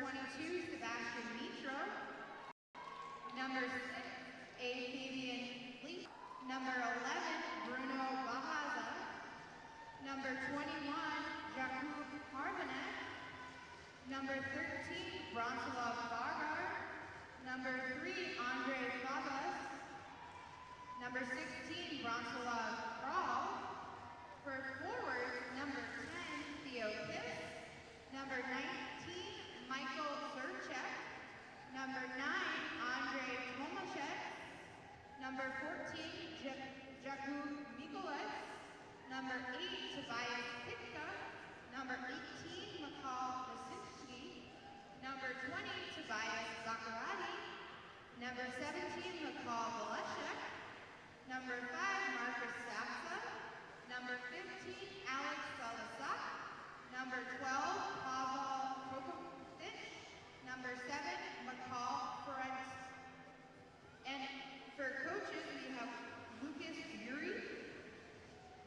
22, Sebastian Mitro. Number 6, A. Fabian Lee. Number 11, Bruno Bahaza. Number 21, Jakub Harvanek. Number 13, Bronislav Vargar. Number 3, Andre Fabas. Number 16, Bronislav Kral. For forwards, number 10, Theo Kiss. Number 19, Michael Cechia. Number 9, Andre Tomaszek. Number 14, Jakub Mikolas. Number 8, Tobias Pitka. Number 18, Mikhail Vasinski. Number 20, Tobias Zakarati. Number 17, Mikhail Valeshek. Number 5, Marcus Sapsa. Number 15, Alex Salasak. Number 12, Pavel Prokopic. Number 7, Mikhail Ferenc. And for coaches, we have Lucas Yuri,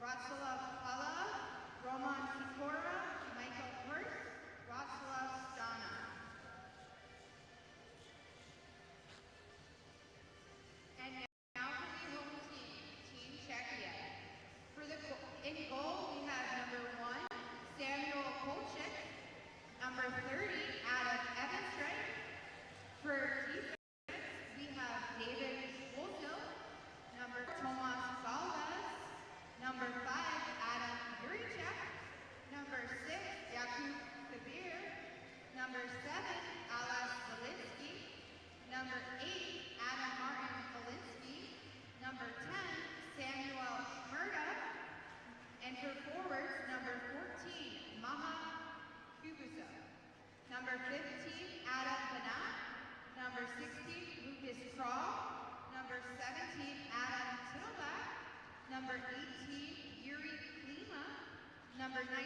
Václav Pala, Roman Sikora, Michael Hurst, Václav Stana. And now for the home team, Team Cechia. In goal, we have number 1, Samuel Polchik. Number 30, Adam Evanstrait. For defense, we have David Wolfhill. Number Tomas Valdez. Number 5, Adam Yurichek. Number 6, Jakub Kabir. Number 7, Alas Zelinsky. Number 8, Adam Martin Olinsky. Number 10, Samuel Schmerda. And for forwards, number 14, Maha Kubusa. Number 15, Adam Banat. Number 16, Lucas Kroll. Number 17, Adam Tittlback. Number 18, Yuri Klima. Number 19,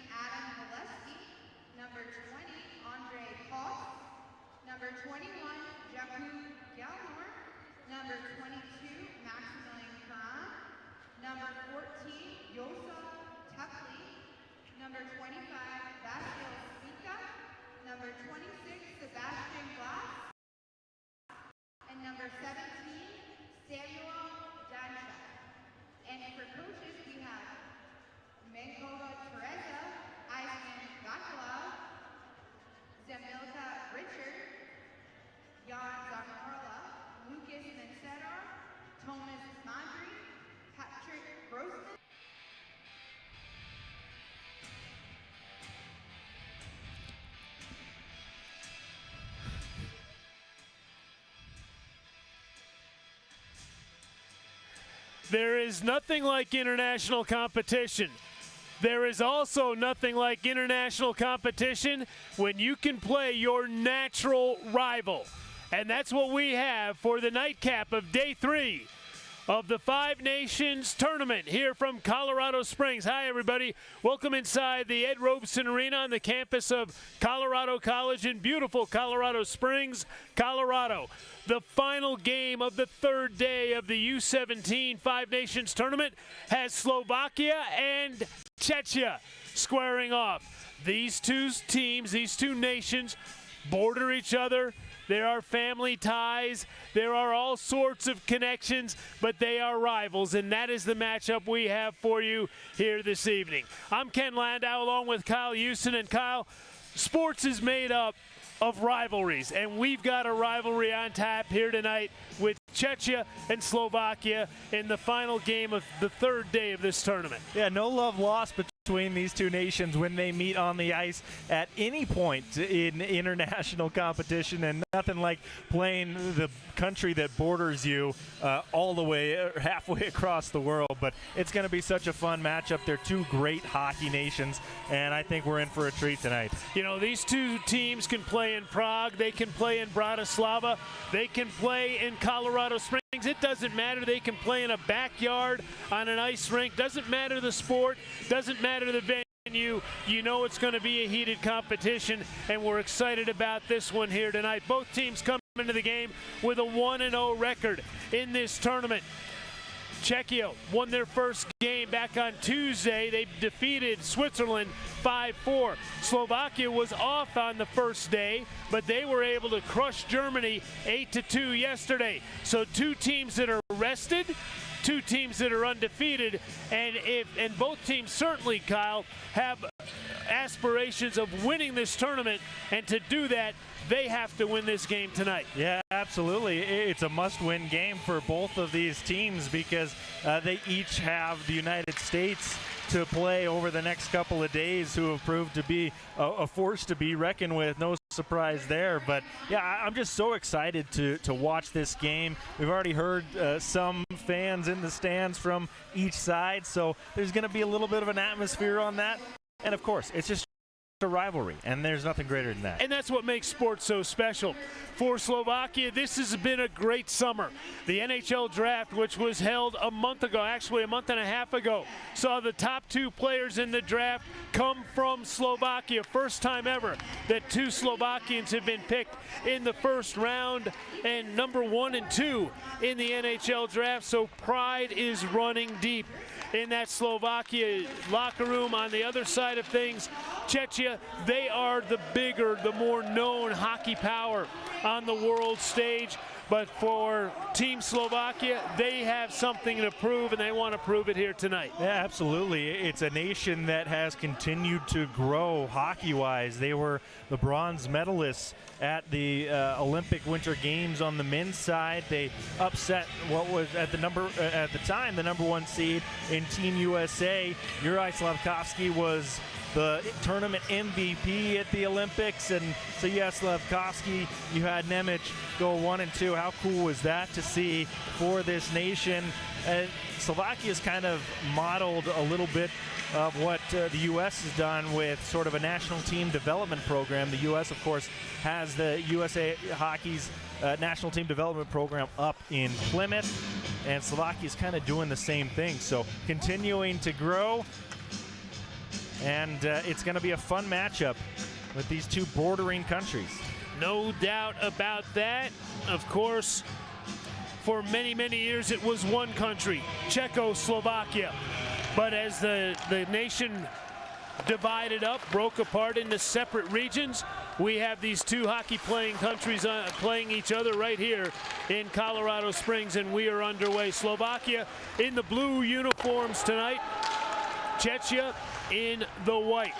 Adam Valesky. Number 20, Andre Koss. Number 21, Jakub Galmor. Number 22, Maximilian Karan. Number 14, Yosa Tepli. Number 25, Vasil Spika. Number 26, Sebastian Glass. And number 17, Samuel Danchak. And for coaches, we have Menkova Teresa, Ivan Vakalov, Zemilka Richard, Jan Zakarla, Lucas Mensedar, Thomas Madri, Patrick Grossman. There is nothing like international competition. There is also nothing like international competition when you can play your natural rival. And that's what we have for the nightcap of Day 3 of the Five Nations Tournament here from Colorado Springs. Hi, everybody. Welcome inside the Ed Robeson Arena on the campus of Colorado College in beautiful Colorado Springs, Colorado. The final game of the third day of the U17 Five Nations Tournament has Slovakia and Cechia squaring off. These two teams, these two nations border each other. There are family ties. There are all sorts of connections, but they are rivals, and that is the matchup we have for you here this evening. I'm Ken Landau along with Kyle Houston. And Kyle, sports is made up of rivalries, and we've got a rivalry on tap here tonight with Cechia and Slovakia in the final game of the third day of this tournament. Yeah, no love lost between these two nations when they meet on the ice at any point in international competition, and nothing like playing the country that borders you all the way, halfway across the world. But it's going to be such a fun matchup. They're two great hockey nations, and I think we're in for a treat tonight. You know, these two teams can play in Prague, they can play in Bratislava, they can play in Colorado Springs. It doesn't matter. They can play in a backyard on an ice rink. Doesn't matter the sport, doesn't matter the venue. You know it's going to be a heated competition, and we're excited about this one here tonight. Both teams come into the game with a 1-0 record in this tournament. Cechia won their first game back on Tuesday. They defeated Switzerland 5-4. Slovakia was off on the first day, but they were able to crush Germany 8-2 yesterday. So two teams that are rested, two teams that are undefeated, and both teams certainly, Kyle, have aspirations of winning this tournament, and to do that, they have to win this game tonight. Yeah, absolutely. It's a must-win game for both of these teams because they each have the United States to play over the next couple of days, who have proved to be a force to be reckoned with. No surprise there. But, yeah, I'm just so excited to watch this game. We've already heard some fans in the stands from each side, so there's going to be a little bit of an atmosphere on that. And, of course, it's just a rivalry, and there's nothing greater than that. And that's what makes sports so special. For Slovakia, this has been a great summer. The NHL draft, which was held a month ago, actually a month and a half ago, saw the top two players in the draft come from Slovakia. First time ever that two Slovakians have been picked in the first round, and number 1 and 2 in the NHL draft. So pride is running deep in that Slovakia locker room. On the other side of things, Cechia, they are the bigger, the more known hockey power on the world stage. But for Team Slovakia, they have something to prove, and they want to prove it here tonight. Yeah, absolutely. It's a nation that has continued to grow hockey-wise. They were the bronze medalists at the Olympic Winter Games on the men's side. They upset what was at the time the number 1 seed in Team USA. Juraj Slafkovský was the tournament MVP at the Olympics, and so yes, Slafkovský, you had Nemec go 1 and 2. How cool was that to see for this nation? And Slovakia's kind of modeled a little bit of what the U.S. has done with sort of a national team development program. The U.S., of course, has the USA Hockey's national team development program up in Plymouth, and Slovakia's kind of doing the same thing. So continuing to grow, and it's going to be a fun matchup with these two bordering countries. No doubt about that. Of course, for many, many years it was one country, Czechoslovakia. But as the nation divided up, broke apart into separate regions, we have these two hockey-playing countries playing each other right here in Colorado Springs, and we are underway. Slovakia in the blue uniforms tonight, Cechia in the white.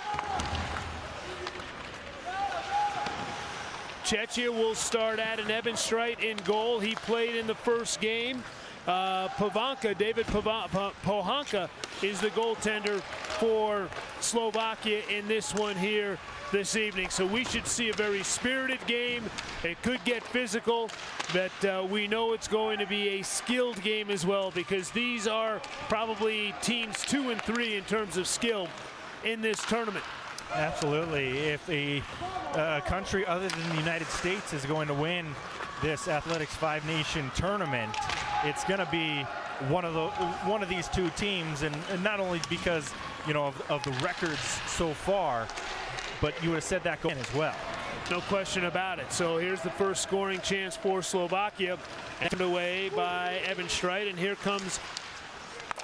Cechia will start at an Evan Streit in goal. He played in the first game. David Pohanka is the goaltender for Slovakia in this one here this evening. So we should see a very spirited game. It could get physical, but we know it's going to be a skilled game as well, because these are probably teams 2 and 3 in terms of skill in this tournament. Absolutely. If a country other than the United States is going to win this Athletics 5 Nation tournament, it's going to be one of these two teams, and not only because, you know, of the records so far, but you would have said that going as well. No question about it. So here's the first scoring chance for Slovakia, underway by Evan Streit, and here comes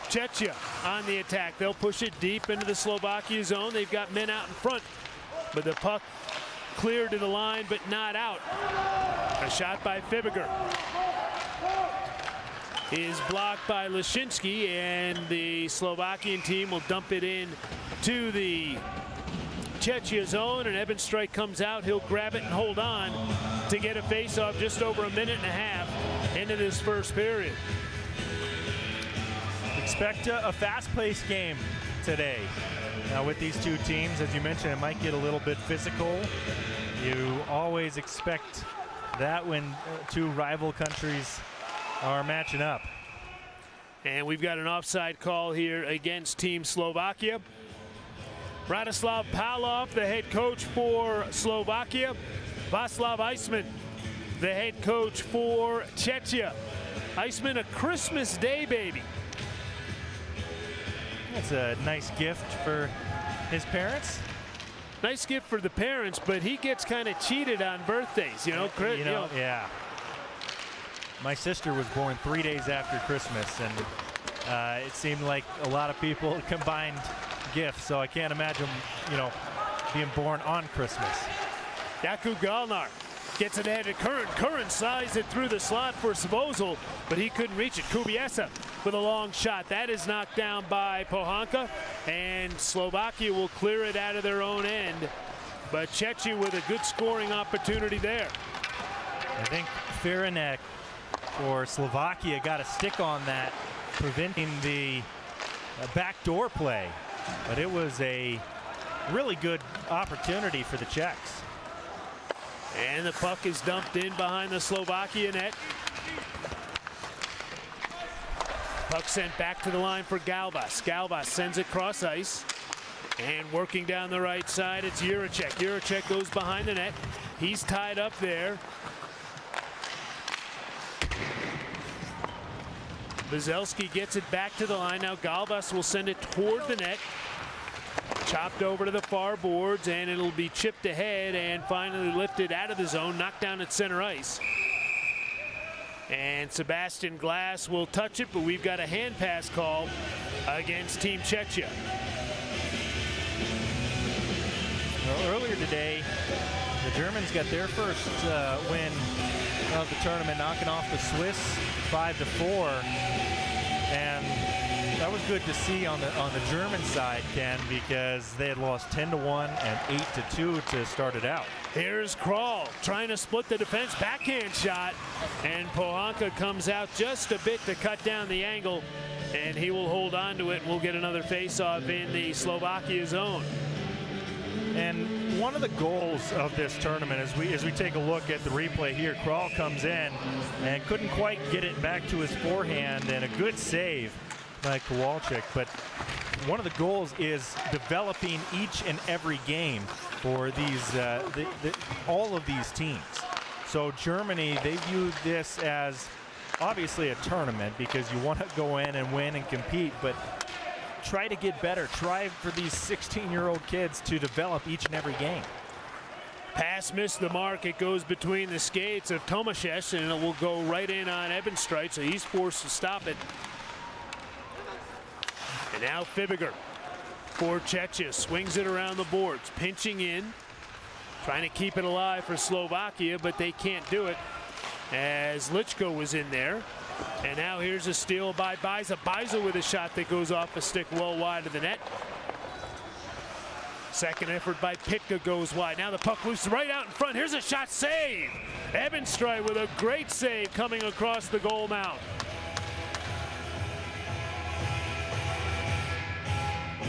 Cechia on the attack. They'll push it deep into the Slovakia zone. They've got men out in front, but the puck cleared to the line, but not out. A shot by Fibiger is blocked by Lashinsky, and the Slovakian team will dump it in to the Cechia zone, and Evan Streit comes out. He'll grab it and hold on to get a face-off just over a minute and a half into this first period. Expect a fast-paced game today. Now with these two teams, as you mentioned, it might get a little bit physical. You always expect that when two rival countries are matching up. And we've got an offside call here against Team Slovakia. Radoslav Pavlov, the head coach for Slovakia. Václav Eisman, the head coach for Cechia. Eisman, a Christmas Day baby. That's a nice gift for his parents. Nice gift for the parents, but he gets kind of cheated on birthdays, you know. Yeah. My sister was born 3 days after Christmas, and It seemed like a lot of people combined gifts, so I can't imagine, being born on Christmas. Yaku Galnar gets it ahead to Curran. Curran sized it through the slot for Svozil, but he couldn't reach it. Kubiesa with a long shot. That is knocked down by Pohanka, and Slovakia will clear it out of their own end. But Cechia with a good scoring opportunity there. I think Faranek for Slovakia got a stick on that, preventing the backdoor play. But it was a really good opportunity for the Czechs. And the puck is dumped in behind the Slovakia net. Puck sent back to the line for Galvas. Galvas sends it cross ice. And working down the right side, it's Juracek. Juracek goes behind the net. He's tied up there. Vazelski gets it back to the line. Now Galvas will send it toward the net. Chopped over to the far boards, and it'll be chipped ahead and finally lifted out of the zone, knocked down at center ice. And Sebastian Glass will touch it, but we've got a hand pass call against Team Cechia. Well, earlier today, the Germans got their first win of the tournament, knocking off the Swiss 5-4, and that was good to see on the German side, Ken, because they had lost 10-1 and 8-2 to start it out. Here's Krall trying to split the defense, backhand shot, and Pohanka comes out just a bit to cut down the angle, and he will hold on to it, and we'll get another face-off in the Slovakia zone. And one of the goals of this tournament, as we take a look at the replay here, Krall comes in and couldn't quite get it back to his forehand, and a good save by Kowalczyk. But one of the goals is developing each and every game for these all of these teams. So Germany, they view this as obviously a tournament because you want to go in and win and compete, but try to get better. Try for these 16-year-old kids to develop each and every game. Pass missed the mark. It goes between the skates of Tomashev, and it will go right in on Ebenstreit, so he's forced to stop it. And now Fibiger for Cechia swings it around the boards, pinching in, trying to keep it alive for Slovakia, but they can't do it as Lichko was in there. And now here's a steal by Bajza. Bajza with a shot that goes off a stick well wide of the net. Second effort by Pitka goes wide. Now the puck loose right out in front. Here's a shot, save. Ebenstreit with a great save coming across the goal mouth.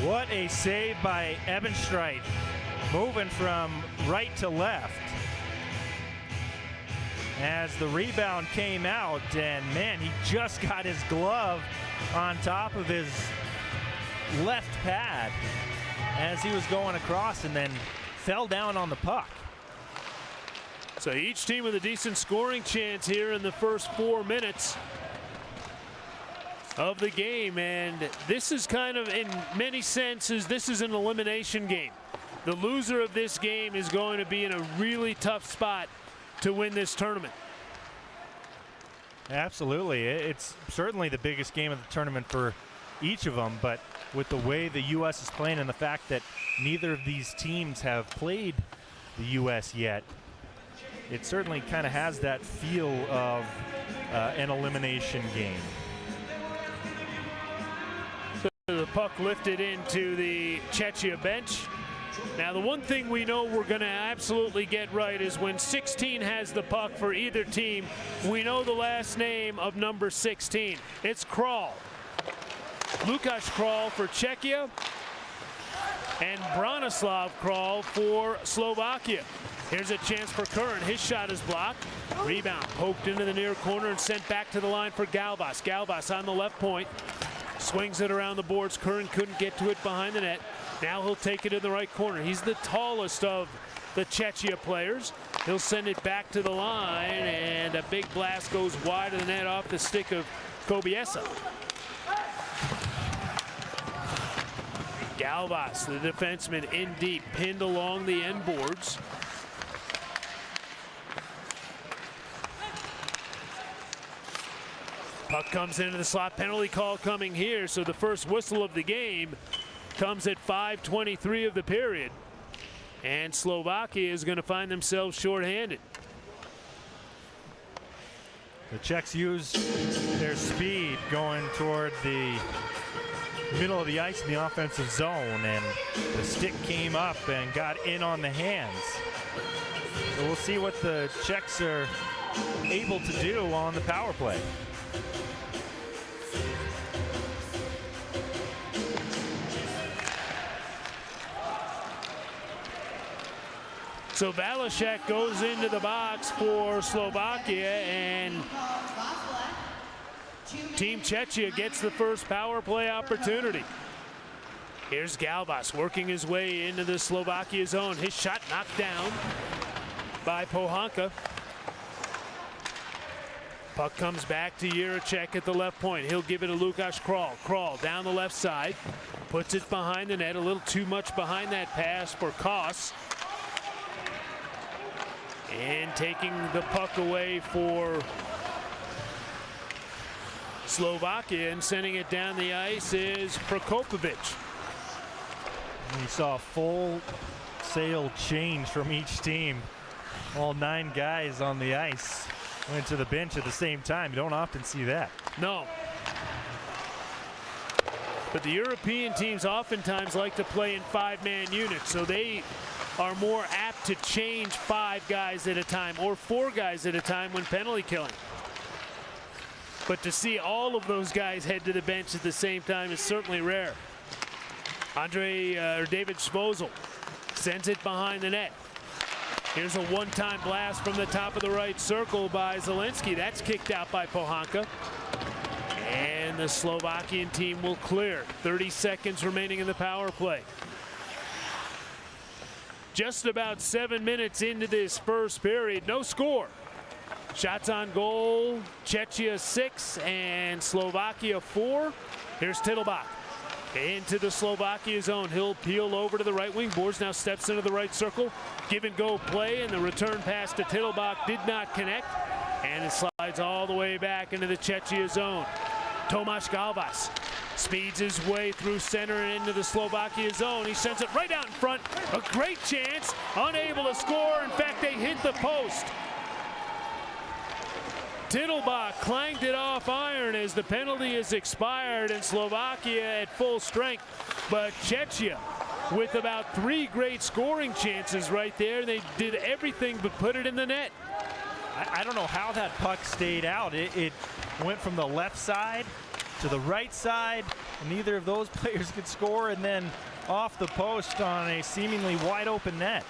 What a save by Ebenstreit, moving from right to left. As the rebound came out, and man, he just got his glove on top of his left pad as he was going across and then fell down on the puck. So each team with a decent scoring chance here in the first 4 minutes of the game, and this is kind of, in many senses, this is an elimination game. The loser of this game is going to be in a really tough spot to win this tournament. Absolutely. It's certainly the biggest game of the tournament for each of them, but with the way the U.S. is playing and the fact that neither of these teams have played the U.S. yet, it certainly kind of has that feel of an elimination game. So the puck lifted into the Cechia bench. Now, the one thing we know we're going to absolutely get right is when 16 has the puck for either team, we know the last name of number 16. It's Krall. Lukáš Krall for Czechia and Branislav Krall for Slovakia. Here's a chance for Curran. His shot is blocked. Rebound poked into the near corner and sent back to the line for Galvas. Galvas on the left point. Swings it around the boards. Curran couldn't get to it behind the net. Now he'll take it in the right corner. He's the tallest of the Cechia players. He'll send it back to the line, and a big blast goes wide of the net off the stick of Kobiesa. Galvas, the defenseman, in deep, pinned along the end boards. Puck comes into the slot. Penalty call coming here, so the first whistle of the game comes at 5:23 of the period. And Slovakia is going to find themselves shorthanded. The Czechs use their speed going toward the middle of the ice in the offensive zone, and the stick came up and got in on the hands. So we'll see what the Czechs are able to do on the power play. So Valashek goes into the box for Slovakia, and Team Cechia gets the first power play opportunity. Here's Galvas working his way into the Slovakia zone. His shot knocked down by Pohanka. Puck comes back to Jiricek at the left point. He'll give it to Lukáš Kral. Kral down the left side, puts it behind the net. A little too much behind that pass for Koss. And taking the puck away for Slovakia and sending it down the ice is Prokopovic. We saw a full sail change from each team. All 9 guys on the ice went to the bench at the same time. You don't often see that. No. But the European teams oftentimes like to play in 5-man units, so they are more apt to change 5 guys at a time or 4 guys at a time when penalty killing. But to see all of those guys head to the bench at the same time is certainly rare. David Svozil sends it behind the net. Here's a one-time blast from the top of the right circle by Zelensky. That's kicked out by Pohanka. And the Slovakian team will clear. 30 seconds remaining in the power play. Just about 7 minutes into this first period, no score. Shots on goal, Cechia 6 and Slovakia 4. Here's Tittelbach into the Slovakia zone. He'll peel over to the right wing. Boers now steps into the right circle. Give and go play, and the return pass to Tittelbach did not connect. And it slides all the way back into the Cechia zone. Tomáš Galvas speeds his way through center and into the Slovakia zone. He sends it right out in front. A great chance, unable to score. In fact, they hit the post. Tittelbach clanged it off iron as the penalty is expired, and Slovakia at full strength. But Cechia with about 3 great scoring chances right there. They did everything but put it in the net. I don't know how that puck stayed out. It went from the left side to the right side, and neither of those players could score, and then off the post on a seemingly wide open net.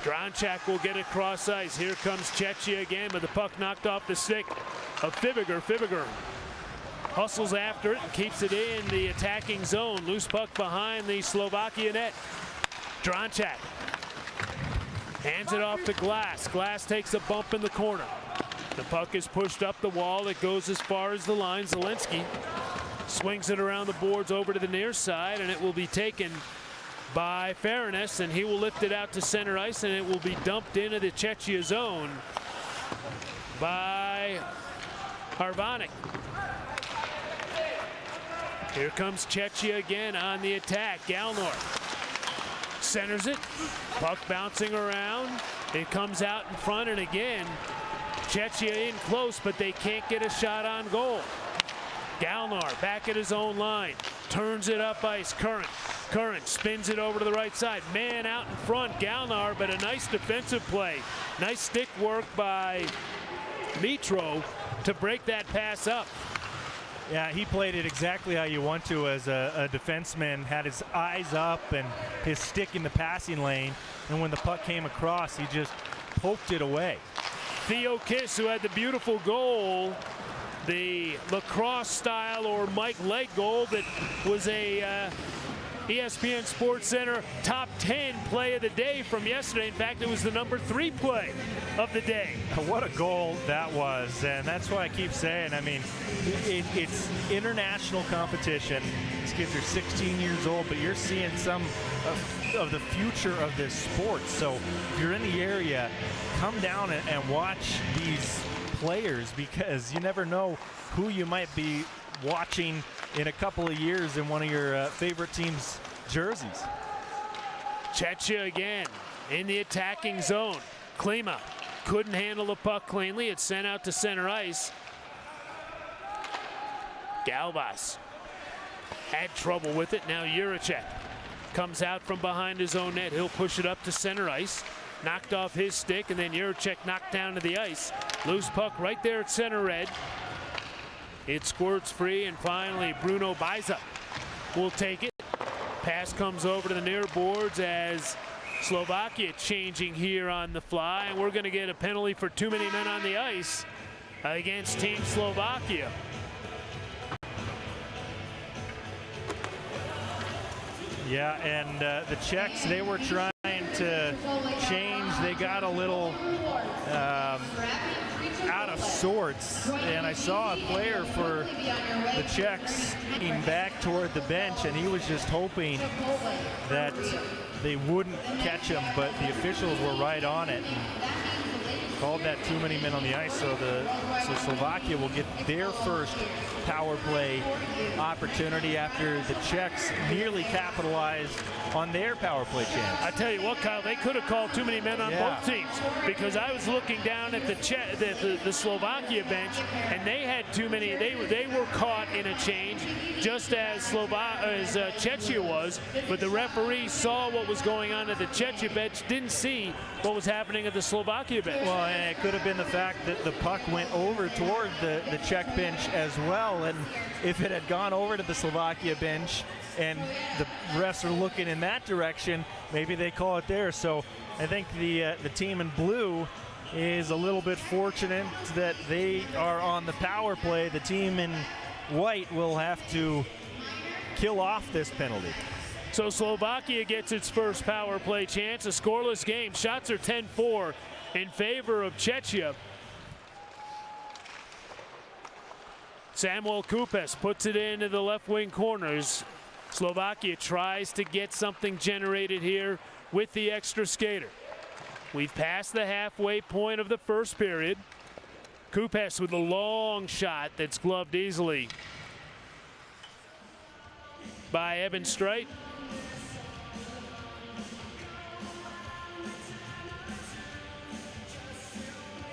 Dronchak will get across ice. Here comes Cechia again, but the puck knocked off the stick of Fibiger. Fibiger hustles after it and keeps it in the attacking zone. Loose puck behind the Slovakia net. Dronchak hands it off to Glass. Glass takes a bump in the corner. The puck is pushed up the wall. It goes as far as the line. Zelensky swings it around the boards over to the near side, and it will be taken by Fairness, and he will lift it out to center ice, and it will be dumped into the Cechia zone by Harvanik. Here comes Cechia again on the attack. Galnor centers it. Puck bouncing around. It comes out in front, and again, Cechia in close, but they can't get a shot on goal. Galnor back at his own line. Turns it up ice. Current spins it over to the right side. Man out in front, Galnor, but a nice defensive play. Nice stick work by Mitro to break that pass up. Yeah, he played it exactly how you want to as a defenseman. Had his eyes up and his stick in the passing lane, and when the puck came across, he just poked it away. Theo Kiss, who had the beautiful goal, the lacrosse style or Mike Leg goal that was a ESPN Sports Center top 10 play of the day from yesterday. In fact, it was the number 3 play of the day. What a goal that was, and that's why I keep saying, I mean, it's international competition. These kids are 16 years old, but you're seeing some of the future of this sport. So if you're in the area, come down and watch these players, because you never know who you might be watching in a couple of years in one of your favorite team's jerseys. Cechia again in the attacking zone. Klima couldn't handle the puck cleanly. It's sent out to center ice. Galvas had trouble with it. Now Juracek comes out from behind his own net. He'll push it up to center ice. Knocked off his stick, and then Juracek knocked down to the ice. Loose puck right there at center red. It squirts free, and finally Bruno Bajza will take it. Pass comes over to the near boards as Slovakia changing here on the fly, and we're going to get a penalty for too many men on the ice against Team Slovakia. Yeah, and the Czechs, they were trying to change. They got a little out of sorts, and I saw a player for the Czechs getting back toward the bench, and he was just hoping that they wouldn't catch him, but the officials were right on it and called that too many men on the ice. So Slovakia will get their first power play opportunity after the Czechs nearly capitalized on their power play chance. I tell you what, Kyle, they could have called too many men on both teams, because I was looking down at the Slovakia bench, and they had too many. They were caught in a change, just as Cechia was, but the referee saw what was going on at the Cechia bench, didn't see what was happening at the Slovakia bench. Well, and it could have been the fact that the puck went over toward the Czech bench as well, and if it had gone over to the Slovakia bench and the refs are looking in that direction, maybe they call it there. So I think the team in blue is a little bit fortunate that they are on the power play. The team in white will have to kill off this penalty. So Slovakia gets its first power play chance. A scoreless game. Shots are 10-4 in favor of Cechia. Samuel Kupes puts it into the left wing corners. Slovakia tries to get something generated here with the extra skater. We've passed the halfway point of the first period. Kupes with a long shot that's gloved easily by Evan Streit.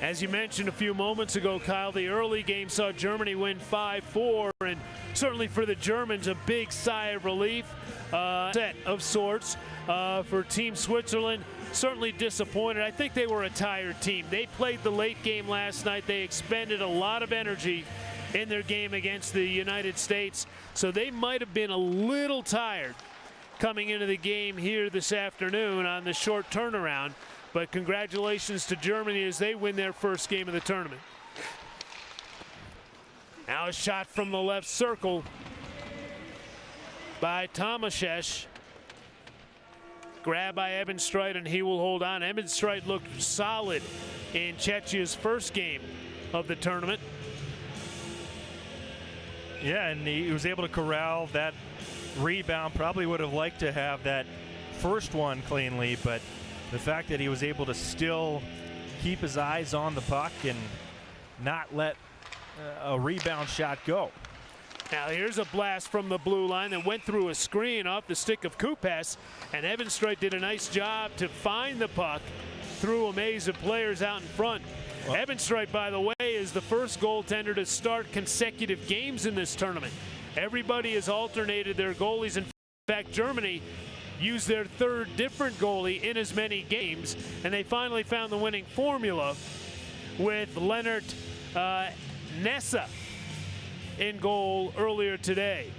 As you mentioned a few moments ago, Kyle, the early game saw Germany win 5-4, and certainly for the Germans, a big sigh of relief, set of sorts. For Team Switzerland, certainly disappointed. I think they were a tired team. They played the late game last night. They expended a lot of energy in their game against the United States, so they might have been a little tired coming into the game here this afternoon on the short turnaround. But congratulations to Germany as they win their first game of the tournament. Now a shot from the left circle by Tomaszek. Grab by Evan Streit, and he will hold on. Evan Streit looked solid in Chechia's first game of the tournament. Yeah, and he was able to corral that rebound. Probably would have liked to have that first one cleanly, but the fact that he was able to still keep his eyes on the puck and not let a rebound shot go. Now here's a blast from the blue line that went through a screen off the stick of Kupes, and Evan Streit did a nice job to find the puck through a maze of players out in front. Well, Evan Streit, by the way, is the first goaltender to start consecutive games in this tournament. Everybody has alternated their goalies. In fact, Germany used their third different goalie in as many games, and they finally found the winning formula with Leonard Nessa in goal earlier today.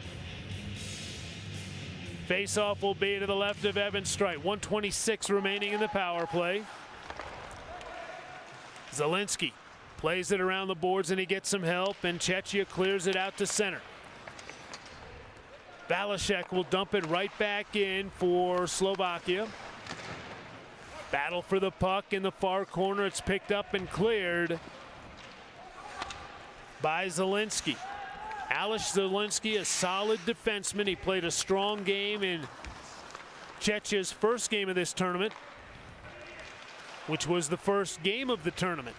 Face-off will be to the left of Evan Streit. 1:26 remaining in the power play. Zielinski plays it around the boards, and he gets some help, and Cechia clears it out to center. Balasek will dump it right back in for Slovakia. Battle for the puck in the far corner. It's picked up and cleared by Zielinski. Alex Zielinski, a solid defenseman. He played a strong game in Chechia's first game of this tournament, which was the first game of the tournament.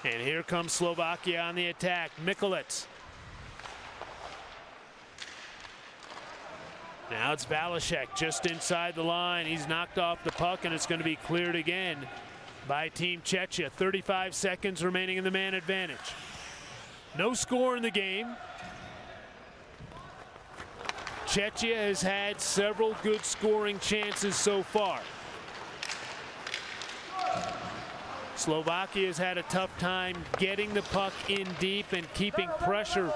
And here comes Slovakia on the attack. Mikulic. Now it's Valashek just inside the line. He's knocked off the puck, and it's going to be cleared again by Team Cechia. 35 seconds remaining in the man advantage. No score in the game. Cechia has had several good scoring chances so far. Slovakia has had a tough time getting the puck in deep and keeping pressure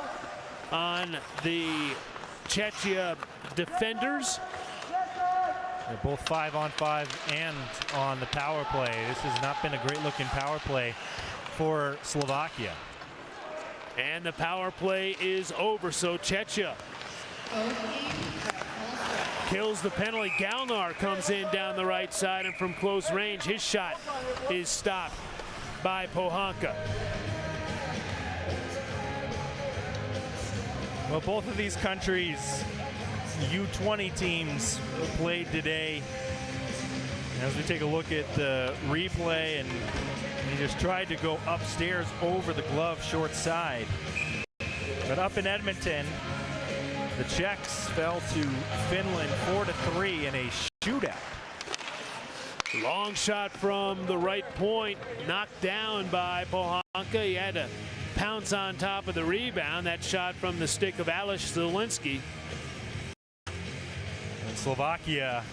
on the Cechia defenders. They're both 5-on-5 and on the power play. This has not been a great looking power play for Slovakia. And the power play is over, so Cechia kills the penalty. Galnar comes in down the right side, and from close range, his shot is stopped by Pohanka. Well, both of these countries' U20 teams played today. As we take a look at the replay, and he just tried to go upstairs over the glove short side. But up in Edmonton, the Czechs fell to Finland 4-3 in a shootout. Long shot from the right point, knocked down by Pohanka. He had to pounce on top of the rebound. That shot from the stick of Alex Zielinski. And Slovakia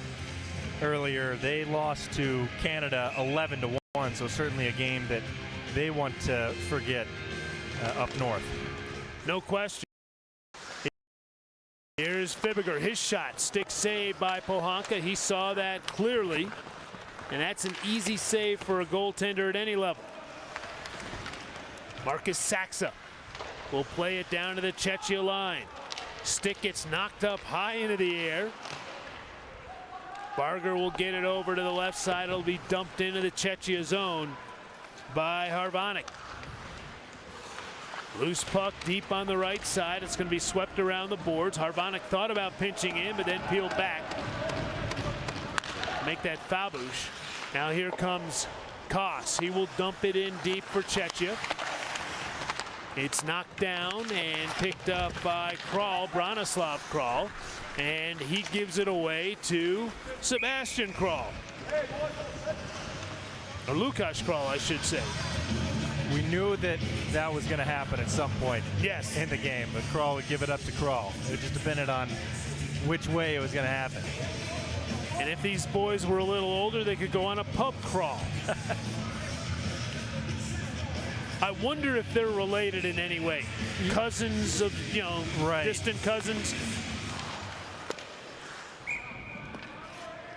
earlier, they lost to Canada 11-1, so certainly a game that they want to forget up north. No question. Here's Fibiger, his shot, stick save by Pohanka. He saw that clearly, and that's an easy save for a goaltender at any level. Marcus Saxa will play it down to the Cechia line. Stick gets knocked up high into the air. Barger will get it over to the left side. It'll be dumped into the Cechia zone by Harvanek. Loose puck deep on the right side. It's going to be swept around the boards. Harvanek thought about pinching in, but then peeled back. Make that Fabush. Now here comes Koss. He will dump it in deep for Cechia. It's knocked down and picked up by Kral, Branislav Kral, and he gives it away to Sebastian Kral. Or Lukáš Kral, I should say. We knew that that was going to happen at some point in the game, but Kral would give it up to Kral. It just depended on which way it was going to happen. And if these boys were a little older, they could go on a pub crawl. I wonder if they're related in any way. Cousins of, distant cousins.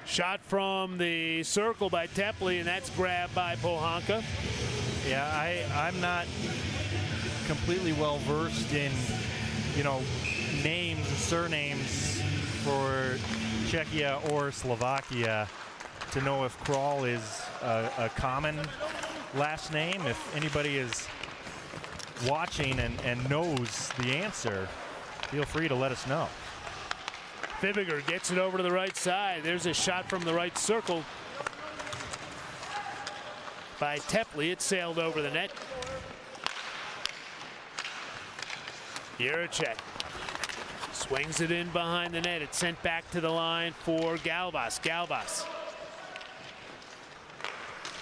Shot from the circle by Tepley, and that's grabbed by Pohanka. Yeah, I'm not completely well versed in, names and surnames for Czechia or Slovakia to know if Kral is a common last name. If anybody is watching and knows the answer, feel free to let us know. Fibiger gets it over to the right side. There's a shot from the right circle by Tepley. It sailed over the net. Jiricek swings it in behind the net. It's sent back to the line for Galvas. Galvas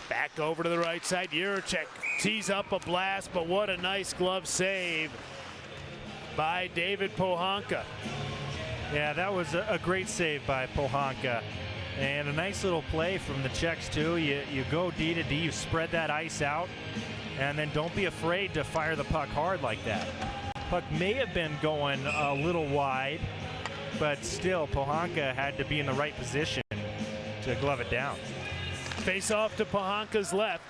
back over to the right side. Jiricek tees up a blast, but what a nice glove save by David Pohanka. Yeah, that was a great save by Pohanka. And a nice little play from the Czechs, too. You go D to D, you spread that ice out, and then don't be afraid to fire the puck hard like that. Puck may have been going a little wide, but still, Pohanka had to be in the right position to glove it down. Face off to Pohanka's left.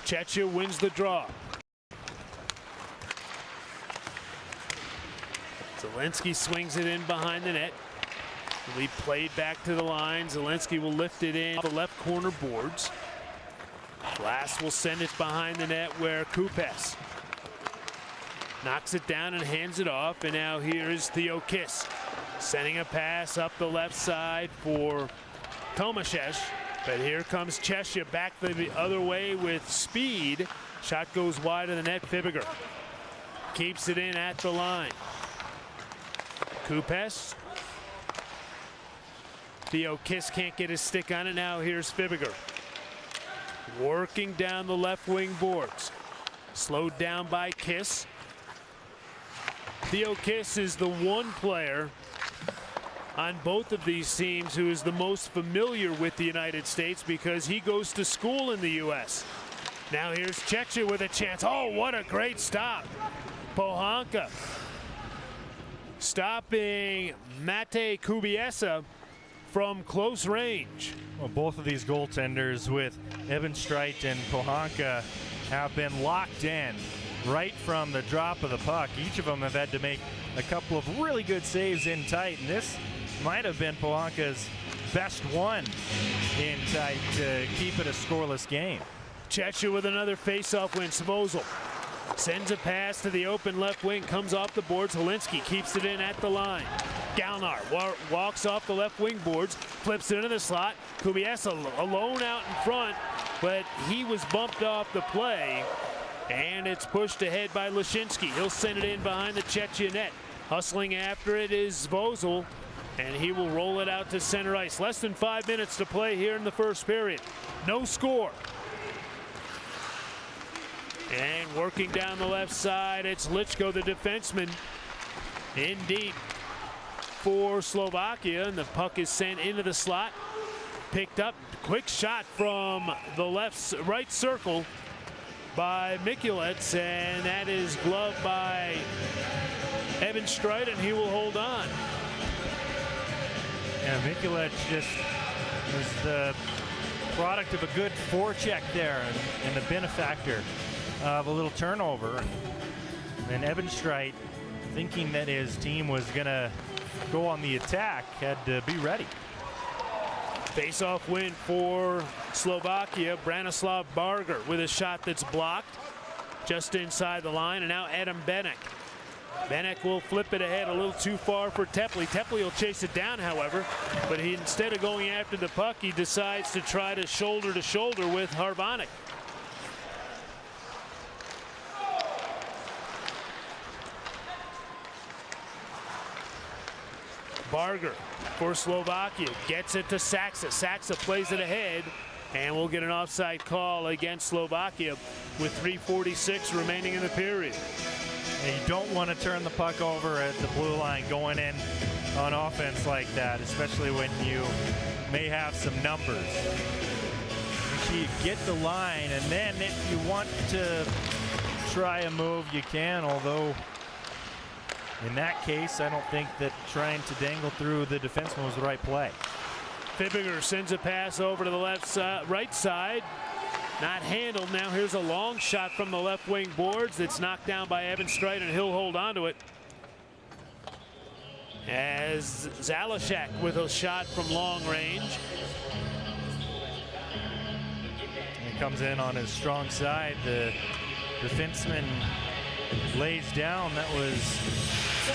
Cechia wins the draw. Zielinski swings it in behind the net. Will be played back to the line. Zielinski will lift it in the left corner boards. Glass will send it behind the net where Kupes knocks it down and hands it off. And now here is Theo Kiss sending a pass up the left side for Tomashev. But here comes Cechia back the other way with speed. Shot goes wide of the net. Fibiger keeps it in at the line. Kupes. Theo Kiss can't get his stick on it. Now here's Fibiger. Working down the left wing boards. Slowed down by Kiss. Theo Kiss is the one player on both of these teams who is the most familiar with the United States because he goes to school in the U.S. Now here's Cechia with a chance. Oh, what a great stop. Pohanka stopping Mate Kubiesa from close range. Well, both of these goaltenders with Evan Streit and Pohanka have been locked in right from the drop of the puck. Each of them have had to make a couple of really good saves in tight, and this might have been Pohanka's best one in tight to keep it a scoreless game. Cechia with another face-off win. Svozil sends a pass to the open left wing, comes off the boards. Helinski keeps it in at the line. Galnar walks off the left wing boards, flips it into the slot. Kubiesa alone out in front, but he was bumped off the play, and it's pushed ahead by Lashinsky. He'll send it in behind the Cechia net. Hustling after it is Svozil, and he will roll it out to center ice. Less than 5 minutes to play here in the first period. No score. And working down the left side, it's Lichko, the defenseman, in deep for Slovakia, and the puck is sent into the slot. Picked up, quick shot from the right circle by Mikulec, and that is gloved by Evan Streit, and he will hold on. Yeah, Mikulec just was the product of a good forecheck there and the benefactor of a little turnover. And Evan Streit, thinking that his team was going to go on the attack, had to be ready. Face-off win for Slovakia. Branislav Barger with a shot that's blocked just inside the line, and now Adam Benek. Benek will flip it ahead a little too far for Tepley. Tepley will chase it down, however, but instead of going after the puck, he decides to try to shoulder with Harvanek. Barger for Slovakia gets it to Saxa. Saxa plays it ahead, and we'll get an offside call against Slovakia with 3:46 remaining in the period. And you don't want to turn the puck over at the blue line going in on offense like that, especially when you may have some numbers. Make sure you get the line, and then if you want to try a move, you can, although in that case, I don't think that trying to dangle through the defenseman was the right play. Fibiger sends a pass over to the right side. Not handled. Now here's a long shot from the left wing boards that's knocked down by Evan Streit, and he'll hold on to it. As Zalashak with a shot from long range. He comes in on his strong side. The defenseman lays down. That was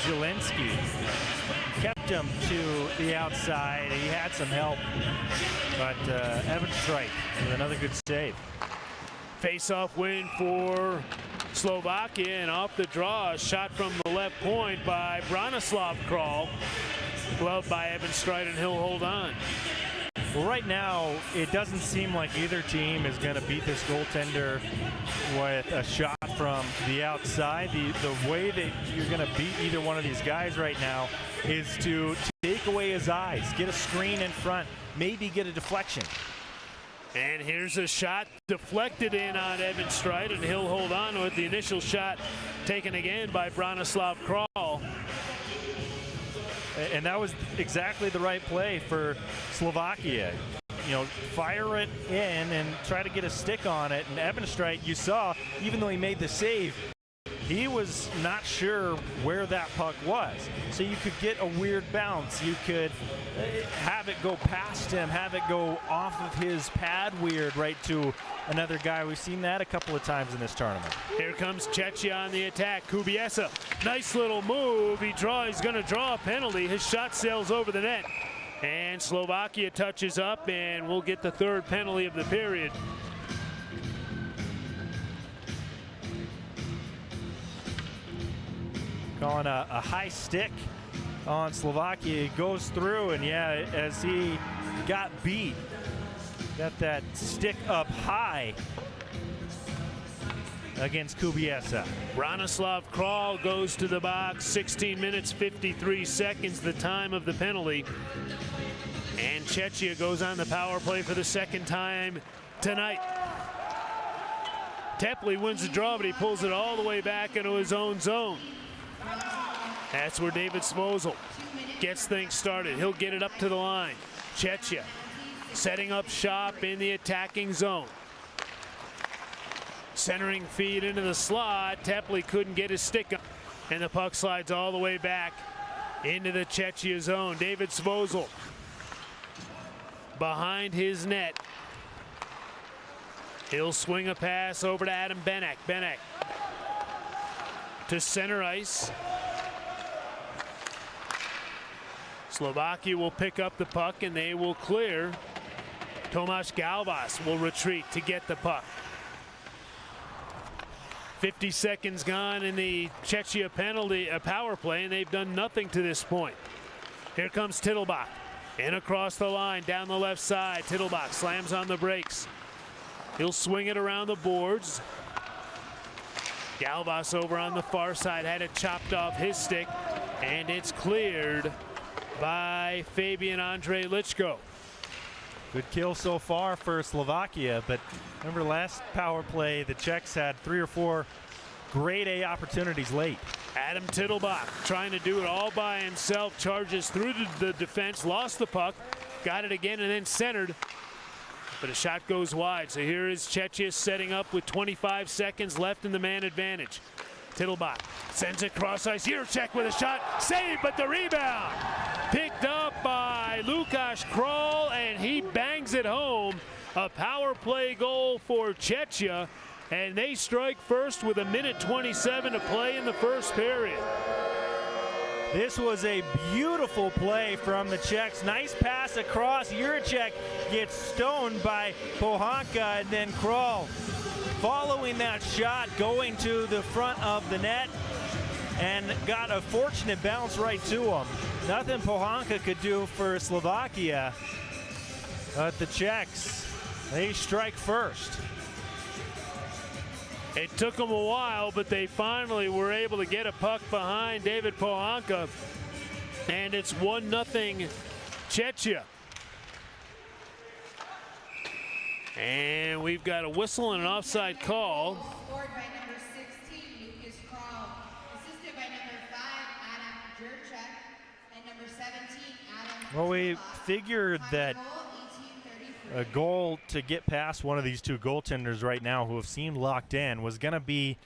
Zielinski. Kept him to the outside. He had some help, but Evan Streit with another good save. Face-off win for Slovakia, and off the draw, a shot from the left point by Branislav Kral. Gloved by Evan Streit, and he'll hold on. Well, right now, it doesn't seem like either team is going to beat this goaltender with a shot from the outside. The way that you're going to beat either one of these guys right now is to take away his eyes, get a screen in front, maybe get a deflection. And here's a shot deflected in on Evan Streit, and he'll hold on to it. The initial shot taken again by Branislav Kral. And that was exactly the right play for Slovakia. You know, fire it in and try to get a stick on it. And Evan Streit, you saw, even though he made the save, he was not sure where that puck was. So you could get a weird bounce. You could have it go past him, have it go off of his pad weird right to another guy. We've seen that a couple of times in this tournament. Here comes Cechia on the attack. Kubiesa, nice little move. He's going to draw a penalty. His shot sails over the net. And Slovakia touches up, and we'll get the third penalty of the period. Calling a high stick on Slovakia. He goes through, and yeah, as he got beat, got that stick up high against Kubiesa. Bronislav Kral goes to the box. 16 minutes, 53 seconds, the time of the penalty. And Cechia goes on the power play for the second time tonight. Tepley wins the draw, but he pulls it all the way back into his own zone. That's where David Svozil gets things started. He'll get it up to the line. Cechia setting up shop in the attacking zone. Centering feed into the slot. Tepley couldn't get his stick up, and the puck slides all the way back into the Cechia zone. David Svozil behind his net. He'll swing a pass over to Adam Benek. Benek to center ice. Slovakia will pick up the puck, and they will clear. Tomáš Galvas will retreat to get the puck. 50 seconds gone in the Cechia penalty, power play, and they've done nothing to this point. Here comes Tittelbach. In across the line, down the left side. Tittelbach slams on the brakes. He'll swing it around the boards. Galvas over on the far side had it chopped off his stick, and it's cleared by Fabian Andre Lichko. Good kill so far for Slovakia, but remember last power play, the Czechs had 3 or 4 grade A opportunities late. Adam Tittelbach trying to do it all by himself, charges through the defense, lost the puck, got it again, and then centered. But a shot goes wide. So here is Cechia setting up with 25 seconds left in the man advantage. Tittelbach sends it cross ice. Jiricek with a shot, saved, but the rebound picked up by Lukáš Kral, and he bangs it home. A power play goal for Cechia, and they strike first with 1:27 to play in the first period. This was a beautiful play from the Czechs. Nice pass across. Jiricek gets stoned by Pohanka, and then Kral following that shot, going to the front of the net, and got a fortunate bounce right to him. Nothing Pohanka could do for Slovakia, but the Czechs, they strike first. It took them a while, but they finally were able to get a puck behind David Pohanka, and it's 1-0 Cechia. And we've got a whistle and an offside call. Scored by number 16, Lukáš Kral. Assisted by number 5, Adam Jiricek, and number 17, Adam. Well, we figured that a goal to get past one of these two goaltenders right now who have seemed locked in was going to be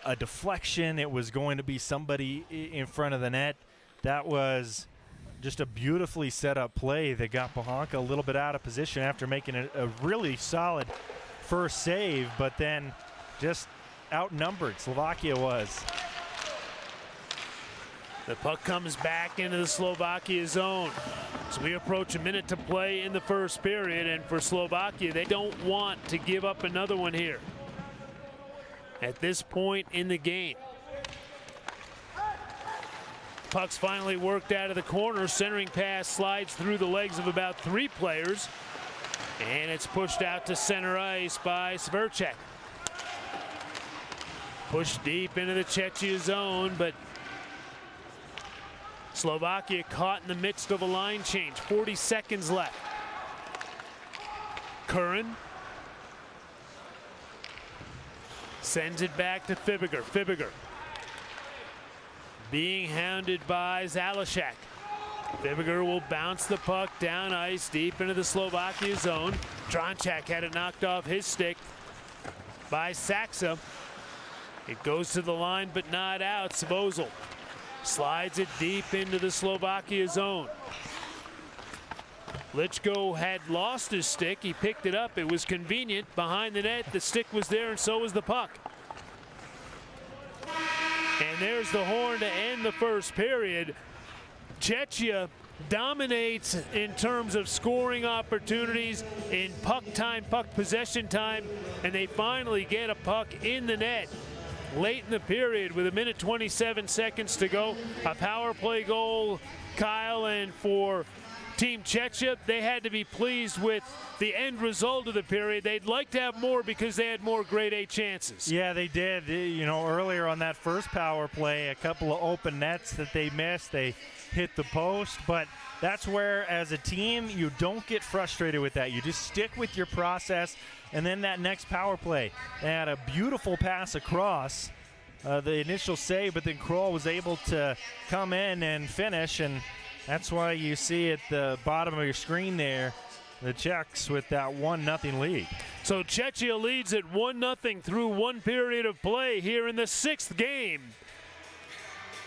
a deflection. It was going to be somebody in front of the net. That was just a beautifully set up play that got Pohanka a little bit out of position after making a really solid first save, but then just outnumbered. Slovakia was. The puck comes back into the Slovakia zone. So we approach a minute to play in the first period, and for Slovakia, they don't want to give up another one here at this point in the game. Puck's finally worked out of the corner. Centering pass slides through the legs of about 3 players, and it's pushed out to center ice by Sverchek. Pushed deep into the Cechia zone, but Slovakia caught in the midst of a line change. 40 seconds left. Curran sends it back to Fibiger. Fibiger being hounded by Zalešak. Fibiger will bounce the puck down ice deep into the Slovakia zone. Drončák had it knocked off his stick by Saxa. It goes to the line but not out. Svozil slides it deep into the Slovakia zone. Lichko had lost his stick. He picked it up. It was convenient behind the net. The stick was there, and so was the puck. And there's the horn to end the first period. Cechia dominates in terms of scoring opportunities in puck time, puck possession time, and they finally get a puck in the net late in the period with 1:27 seconds to go. A power play goal, Kyle, and for Team Cechia, they had to be pleased with the end result of the period. They'd like to have more because they had more grade A chances. Yeah, they did. You know, earlier on that first power play, a couple of open nets that they missed. They hit the post, but that's where, as a team, you don't get frustrated with that. You just stick with your process, and then that next power play, they had a beautiful pass across the initial save, but then Kroll was able to come in and finish, and that's why you see at the bottom of your screen there the Czechs with that 1-0 lead. So Cechia leads at 1-0 through one period of play here in the sixth game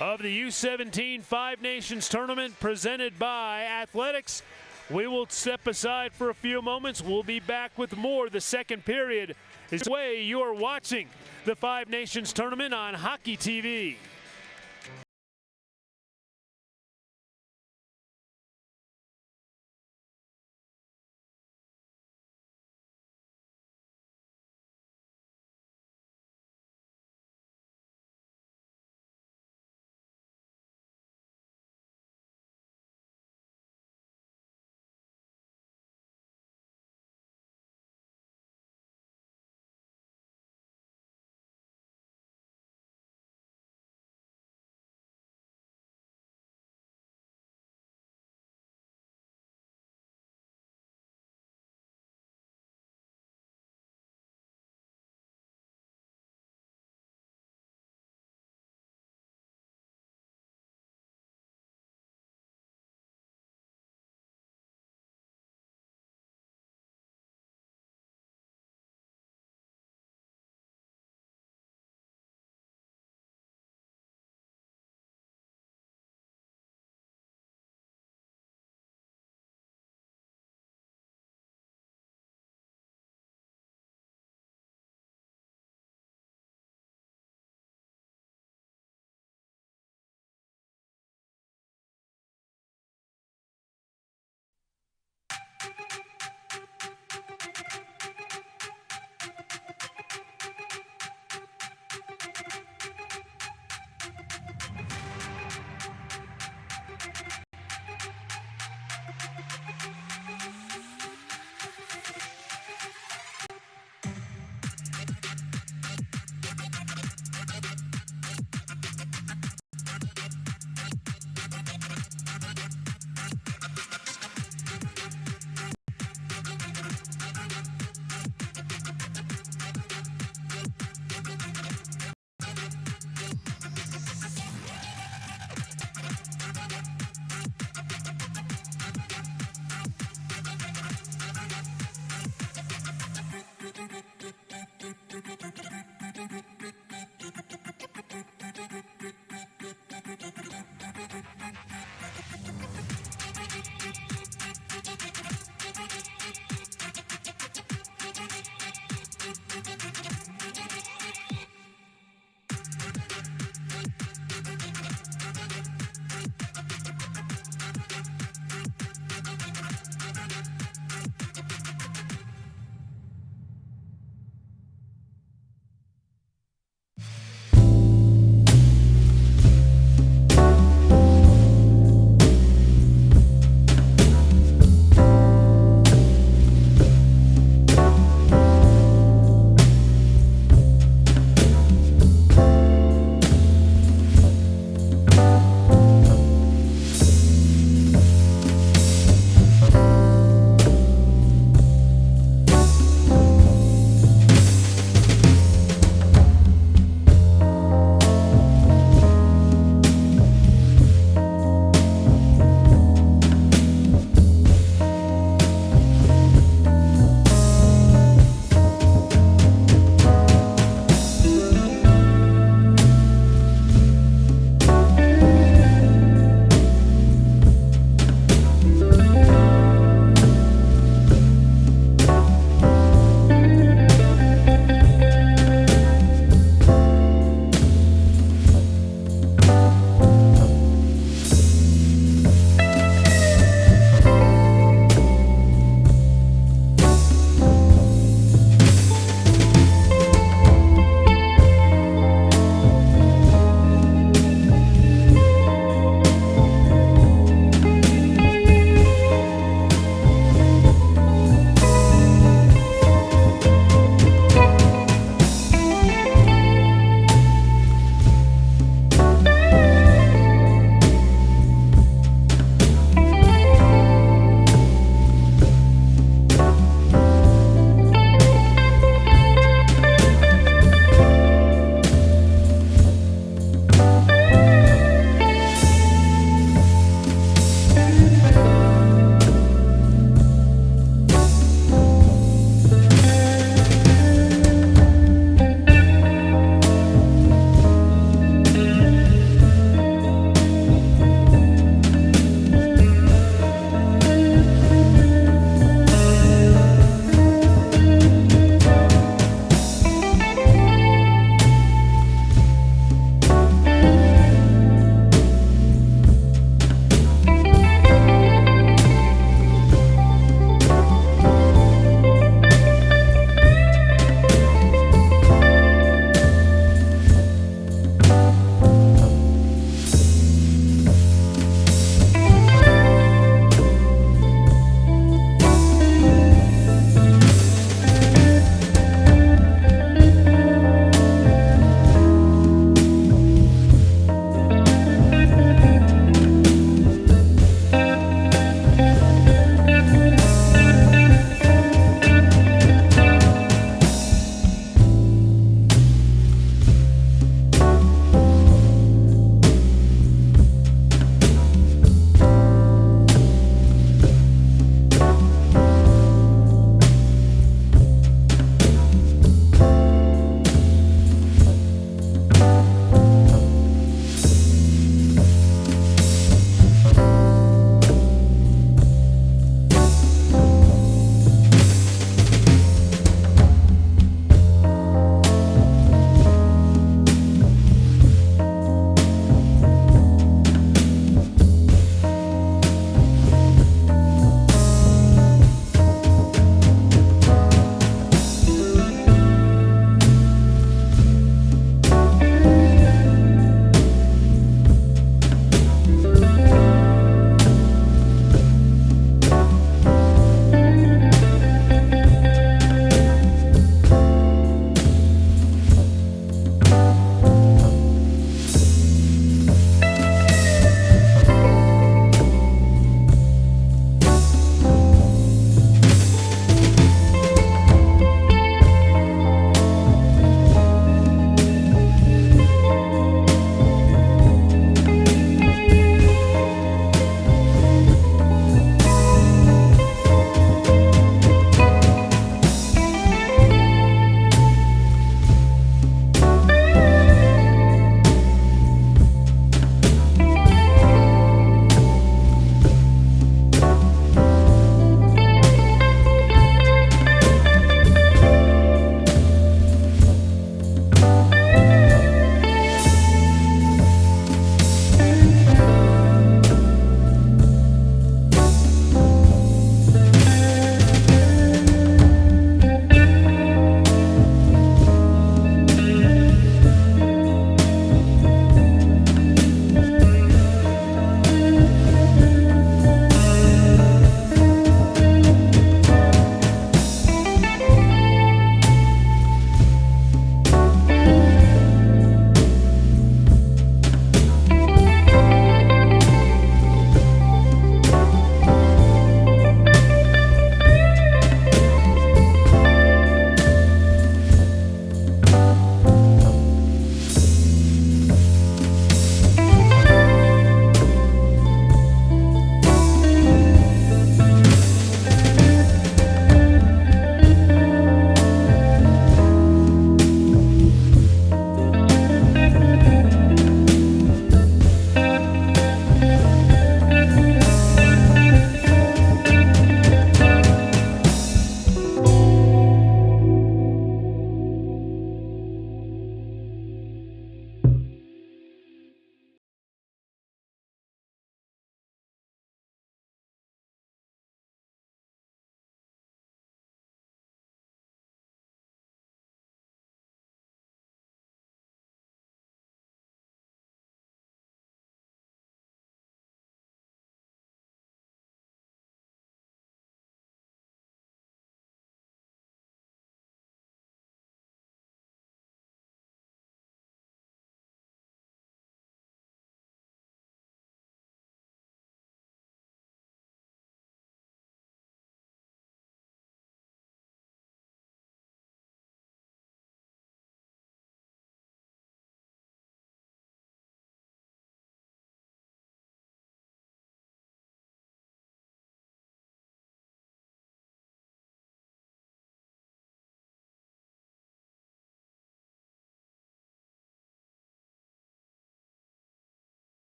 of the U17 Five Nations Tournament presented by Athletics. We will step aside for a few moments. We'll be back with more. The second period is the way you are watching the Five Nations Tournament on Hockey TV.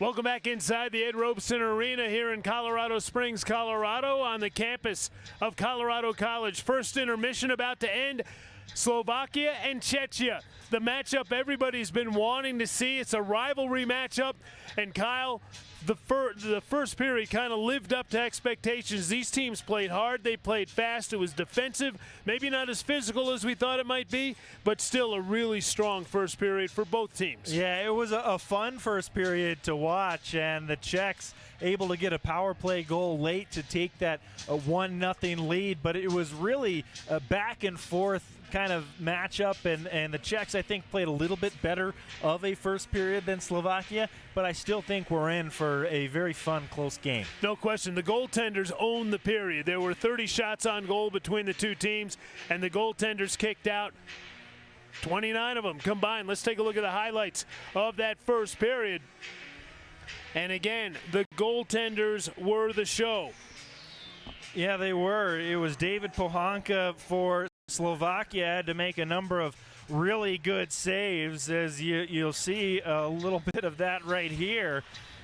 Welcome back inside the Ed Robson Arena here in Colorado Springs, Colorado, on the campus of Colorado College. First intermission about to end. Slovakia and Cechia, the matchup everybody's been wanting to see. It's a rivalry matchup, and Kyle, the first period kind of lived up to expectations. These teams played hard, they played fast, it was defensive, maybe not as physical as we thought it might be, but still a really strong first period for both teams. Yeah, it was a fun first period to watch, and the Czechs able to get a power play goal late to take that 1-0 lead, but it was really a back and forth kind of matchup, and the Czechs, I think, played a little bit better of a first period than Slovakia, but I still think we're in for a very fun, close game. No question. The goaltenders owned the period. There were 30 shots on goal between the two teams, and the goaltenders kicked out 29 of them combined. Let's take a look at the highlights of that first period. And again, the goaltenders were the show. Yeah, they were. It was David Pohanka for Slovakia, had to make a number of really good saves, as you'll see a little bit of that right here.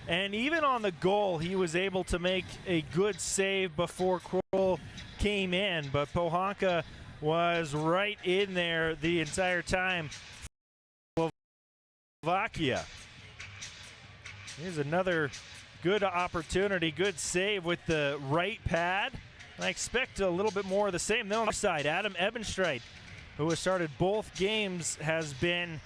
And even on the goal, he was able to make a good save before Kroll came in. But Pohanka was right in there the entire time for Slovakia. Here's another good opportunity, good save with the right pad. I expect a little bit more of the same. Then on the other side, Adam Ebenstreit, who has started both games, has been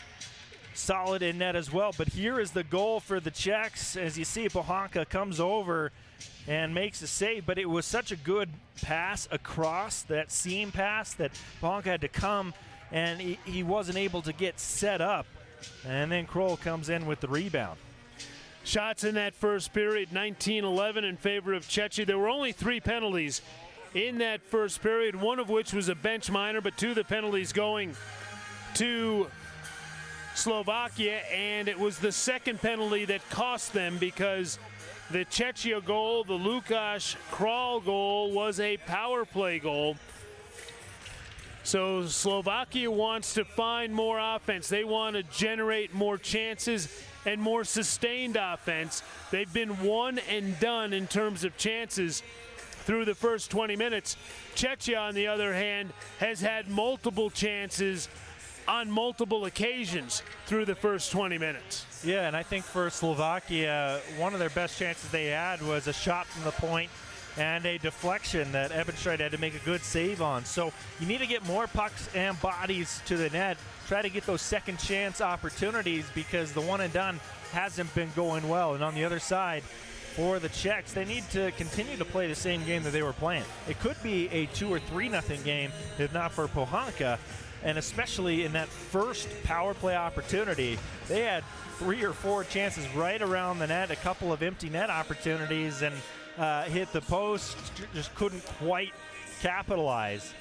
solid in net as well. But here is the goal for the Czechs. As you see, Pohanka comes over and makes a save, but it was such a good pass across, that seam pass, that Pohanka had to come, and he wasn't able to get set up. And then Kroll comes in with the rebound. Shots in that first period, 19-11 in favor of Cechia. There were only 3 penalties in that first period, one of which was a bench minor, but 2 of the penalties going to Slovakia, and it was the second penalty that cost them, because the Cechia goal, the Lukáš Král goal, was a power play goal. So Slovakia wants to find more offense. They want to generate more chances and more sustained offense. They've been one and done in terms of chances through the first 20 minutes. Cechia, on the other hand, has had multiple chances on multiple occasions through the first 20 minutes. Yeah, and I think for Slovakia, one of their best chances they had was a shot from the point and a deflection that Ebenstreit had to make a good save on. So you need to get more pucks and bodies to the net. Try to get those second chance opportunities, because the one and done hasn't been going well. And on the other side, for the Czechs, they need to continue to play the same game that they were playing. It could be a 2 or 3-0 game if not for Pohanka. And especially in that first power play opportunity, they had 3 or 4 chances right around the net, a couple of empty net opportunities, and hit the post, just couldn't quite capitalize.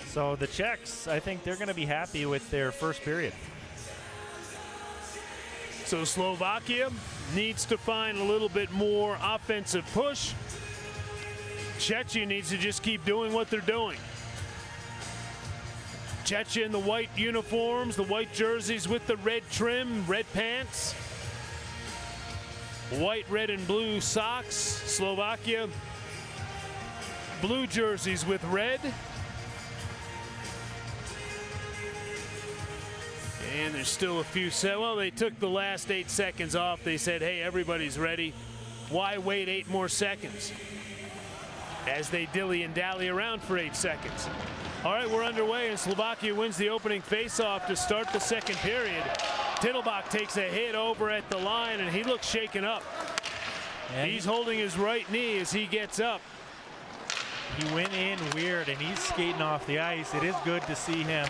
So the Czechs, I think they're going to be happy with their first period. So Slovakia needs to find a little bit more offensive push. Cechia needs to just keep doing what they're doing. Cechia in the white uniforms, the white jerseys with the red trim, red pants. White, red, and blue socks. Slovakia, blue jerseys with red. And there's still a few well, they took the last 8 seconds off. They said, hey, everybody's ready. Why wait 8 more seconds? As they dilly and dally around for 8 seconds. All right, we're underway, and Slovakia wins the opening faceoff to start the second period. Tittlebach takes a hit over at the line, and he looks shaken up. And he's holding his right knee as he gets up. He went in weird, and he's skating off the ice. It is good to see him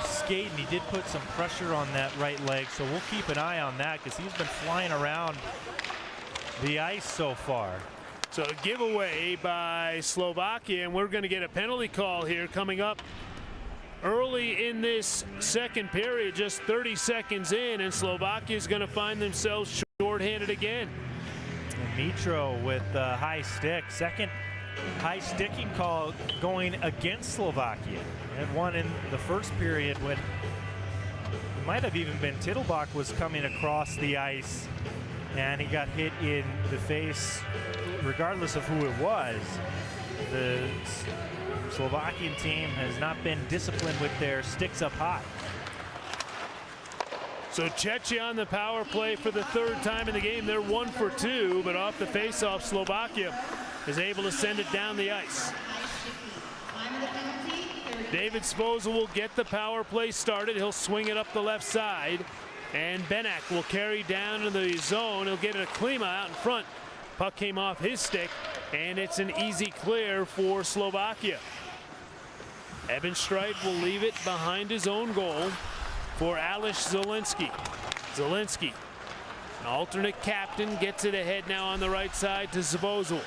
skate, and he did put some pressure on that right leg, so we'll keep an eye on that, because he's been flying around the ice so far. So a giveaway by Slovakia, and we're going to get a penalty call here coming up early in this second period, just 30 seconds in, and Slovakia is going to find themselves shorthanded again. And Mitro with the high stick, second high sticking call going against Slovakia. And one in the first period when it might have even been Tittlebach was coming across the ice and he got hit in the face regardless of who it was. The Slovakian team has not been disciplined with their sticks up high. So Cechia on the power play for the third time in the game. They're 1 for 2, but off the faceoff, Slovakia is able to send it down the ice. David Svozil will get the power play started. He'll swing it up the left side, and Benak will carry down to the zone. He'll get it a Klima out in front. Puck came off his stick, and it's an easy clear for Slovakia. Evan Streit will leave it behind his own goal for Alish Zielinski. Zielinski, an alternate captain, gets it ahead now on the right side to Svozil.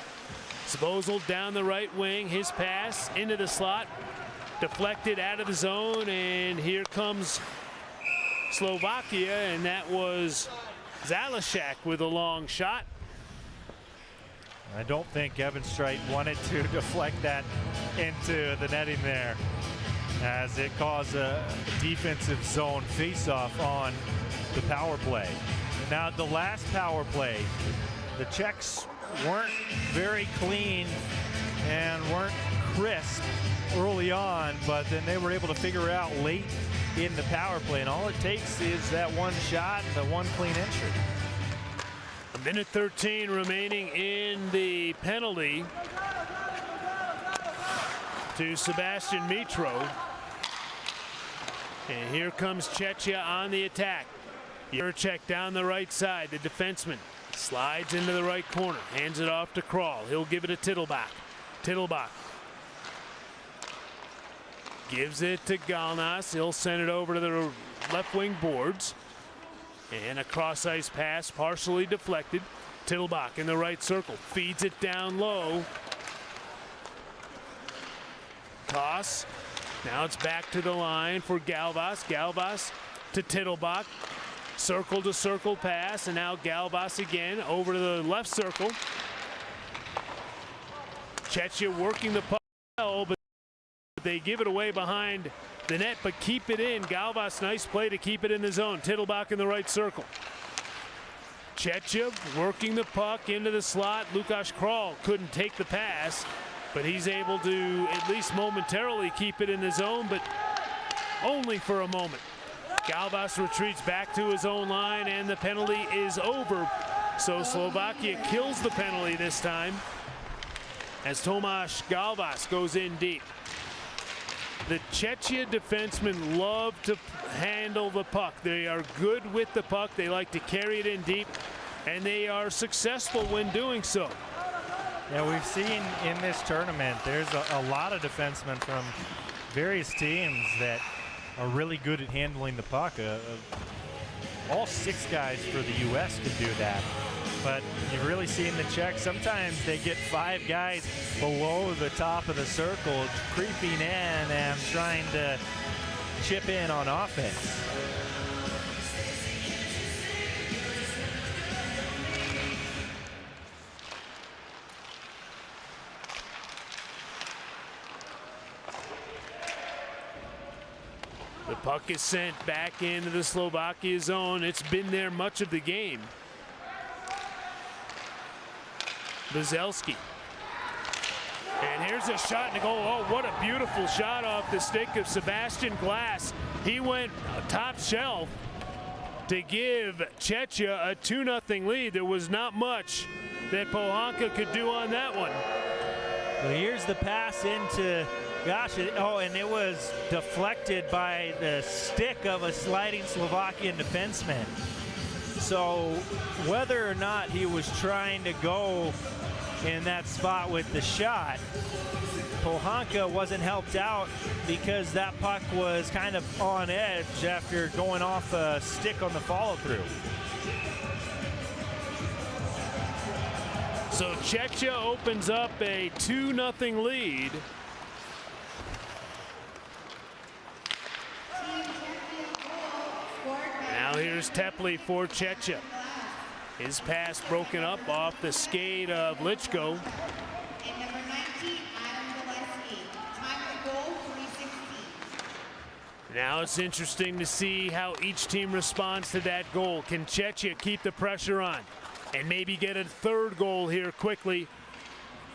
Svozil down the right wing, his pass into the slot, deflected out of the zone, and here comes Slovakia, and that was Zalishak with a long shot. I don't think Evan Streit wanted to deflect that into the netting there, as it caused a defensive zone face-off on the power play. Now, the last power play, the Czechs weren't very clean and weren't crisp early on, but then they were able to figure out late in the power play, and all it takes is that one shot and the one clean entry. A minute 13 remaining in the penalty to Sebastian Mitro. And here comes Cechia on the attack. Jurček down the right side, the defenseman slides into the right corner, hands it off to Kral. He'll give it to Tittelbach. Tittelbach gives it to Galnas. He'll send it over to the left wing boards. And a cross ice pass, partially deflected. Tittelbach in the right circle, feeds it down low. Toss. Now it's back to the line for Galvas. Galvas to Tittelbach. Circle to circle pass, and now Galvas again over to the left circle. Cechia working the puck well, but they give it away behind the net, but keep it in. Galvas, nice play to keep it in the zone. Tittelbach in the right circle. Cechia working the puck into the slot. Lukáš Kral couldn't take the pass, but he's able to at least momentarily keep it in the zone, but only for a moment. Galvas retreats back to his own line, and the penalty is over. So Slovakia kills the penalty this time as Tomáš Galvas goes in deep. The Cechia defensemen love to handle the puck. They are good with the puck. They like to carry it in deep, and they are successful when doing so. Yeah, we've seen in this tournament, there's a lot of defensemen from various teams that are really good at handling the puck. All 6 guys for the U.S. could do that. But you've really seen the Czechs, sometimes they get 5 guys below the top of the circle, creeping in and trying to chip in on offense. The puck is sent back into the Slovakia zone. It's been there much of the game. Vazelski. And here's a shot to go. Oh, what a beautiful shot off the stick of Sebastian Glass. He went top shelf to give Cechia a 2-0 lead. There was not much that Pohanka could do on that one. Well, here's the pass into, and it was deflected by the stick of a sliding Slovakian defenseman. So whether or not he was trying to go in that spot with the shot, Pohanka wasn't helped out because that puck was kind of on edge after going off a stick on the follow-through. So Cechia opens up a 2-0 lead. Now here's Tepley for Cechia. His pass broken up off the skate of Lichko. And number 19, Adam Gillespie. Time of goal, 3:16. Now it's interesting to see how each team responds to that goal. Can Cechia keep the pressure on? and maybe get a third goal here quickly?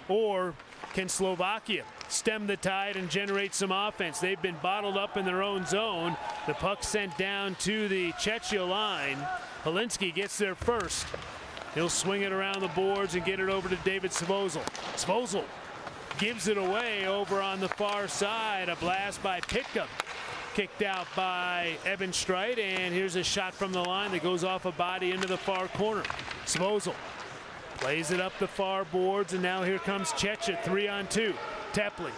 Or can Slovakia stem the tide and generate some offense? They've been bottled up in their own zone. The puck sent down to the Cechia line. Helinski gets there first. He'll swing it around the boards and get it over to David Svozil. Svozil gives it away over on the far side. A blast by Pitka. Kicked out by Evan Streit, and here's a shot from the line that goes off a body into the far corner. Svozil plays it up the far boards, and now here comes Cechia, 3-on-2. Tepley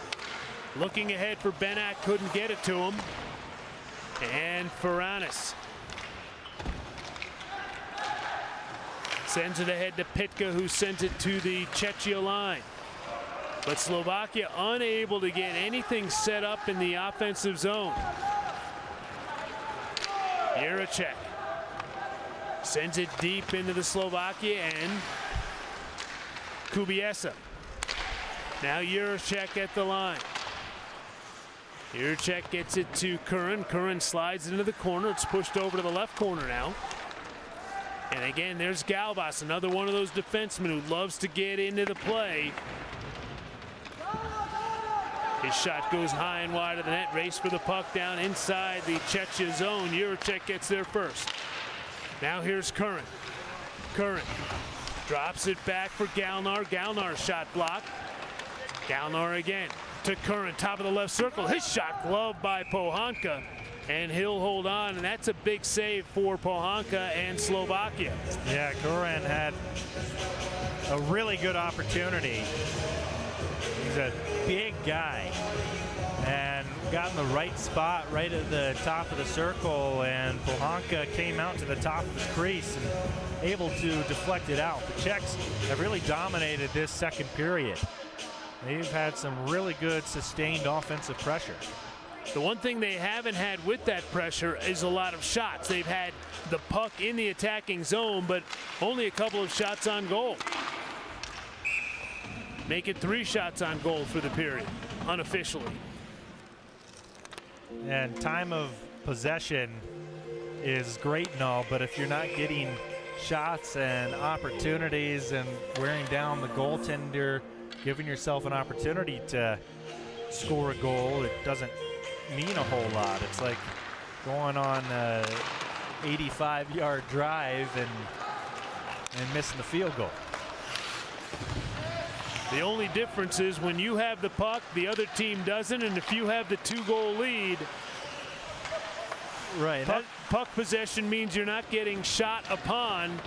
looking ahead for Benak, couldn't get it to him. And Faranis sends it ahead to Pitka, who sends it to the Cechia line. But Slovakia unable to get anything set up in the offensive zone. Jiricek sends it deep into the Slovakia end. Kubiesa. Now Jiricek at the line. Jiricek gets it to Curran. Curran slides into the corner. It's pushed over to the left corner now. And again, there's Galvas, another one of those defensemen who loves to get into the play. His shot goes high and wide of the net. Race for the puck down inside the Cechia zone. Jiricek gets there first. Now here's Curran. Curran drops it back for Galnar. Galnar shot blocked. Galnar again to Curran, top of the left circle. His shot gloved by Pohanka, and he'll hold on, and that's a big save for Pohanka and Slovakia. Yeah, Curran had a really good opportunity. He's a big guy and got in the right spot right at the top of the circle, and Pohanka came out to the top of his crease and able to deflect it out. The Czechs have really dominated this second period. They've had some really good sustained offensive pressure. The one thing they haven't had with that pressure is a lot of shots. They've had the puck in the attacking zone, but only a couple of shots on goal. Make it 3 shots on goal for the period, unofficially. And time of possession is great and all, but if you're not getting shots and opportunities and wearing down the goaltender, giving yourself an opportunity to score a goal, it doesn't mean a whole lot. It's like going on a 85-yard drive and missing the field goal. The only difference is when you have the puck, the other team doesn't, and if you have the 2-goal lead, right, puck possession means you're not getting shot upon.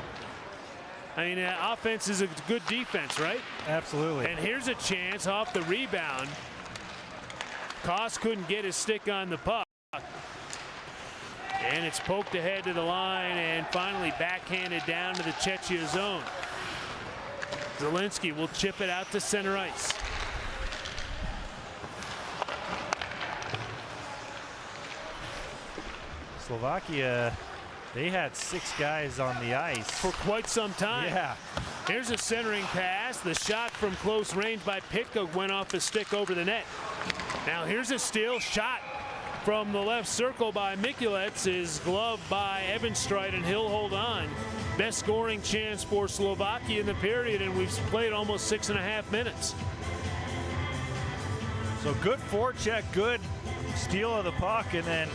I mean, offense is a good defense, right? Absolutely. And here's a chance off the rebound. Koss couldn't get his stick on the puck. And it's poked ahead to the line and finally backhanded down to the Cechia zone. Zielinski will chip it out to center ice. Slovakia, they had 6 guys on the ice for quite some time. Yeah. Here's a centering pass. The shot from close range by Pitka went off his stick over the net. Now here's a steal shot from the left circle by Mikulec, is gloved by Evan Streit, and he'll hold on. Best scoring chance for Slovakia in the period, and we've played almost 6.5 minutes. So good forecheck, good steal of the puck, and then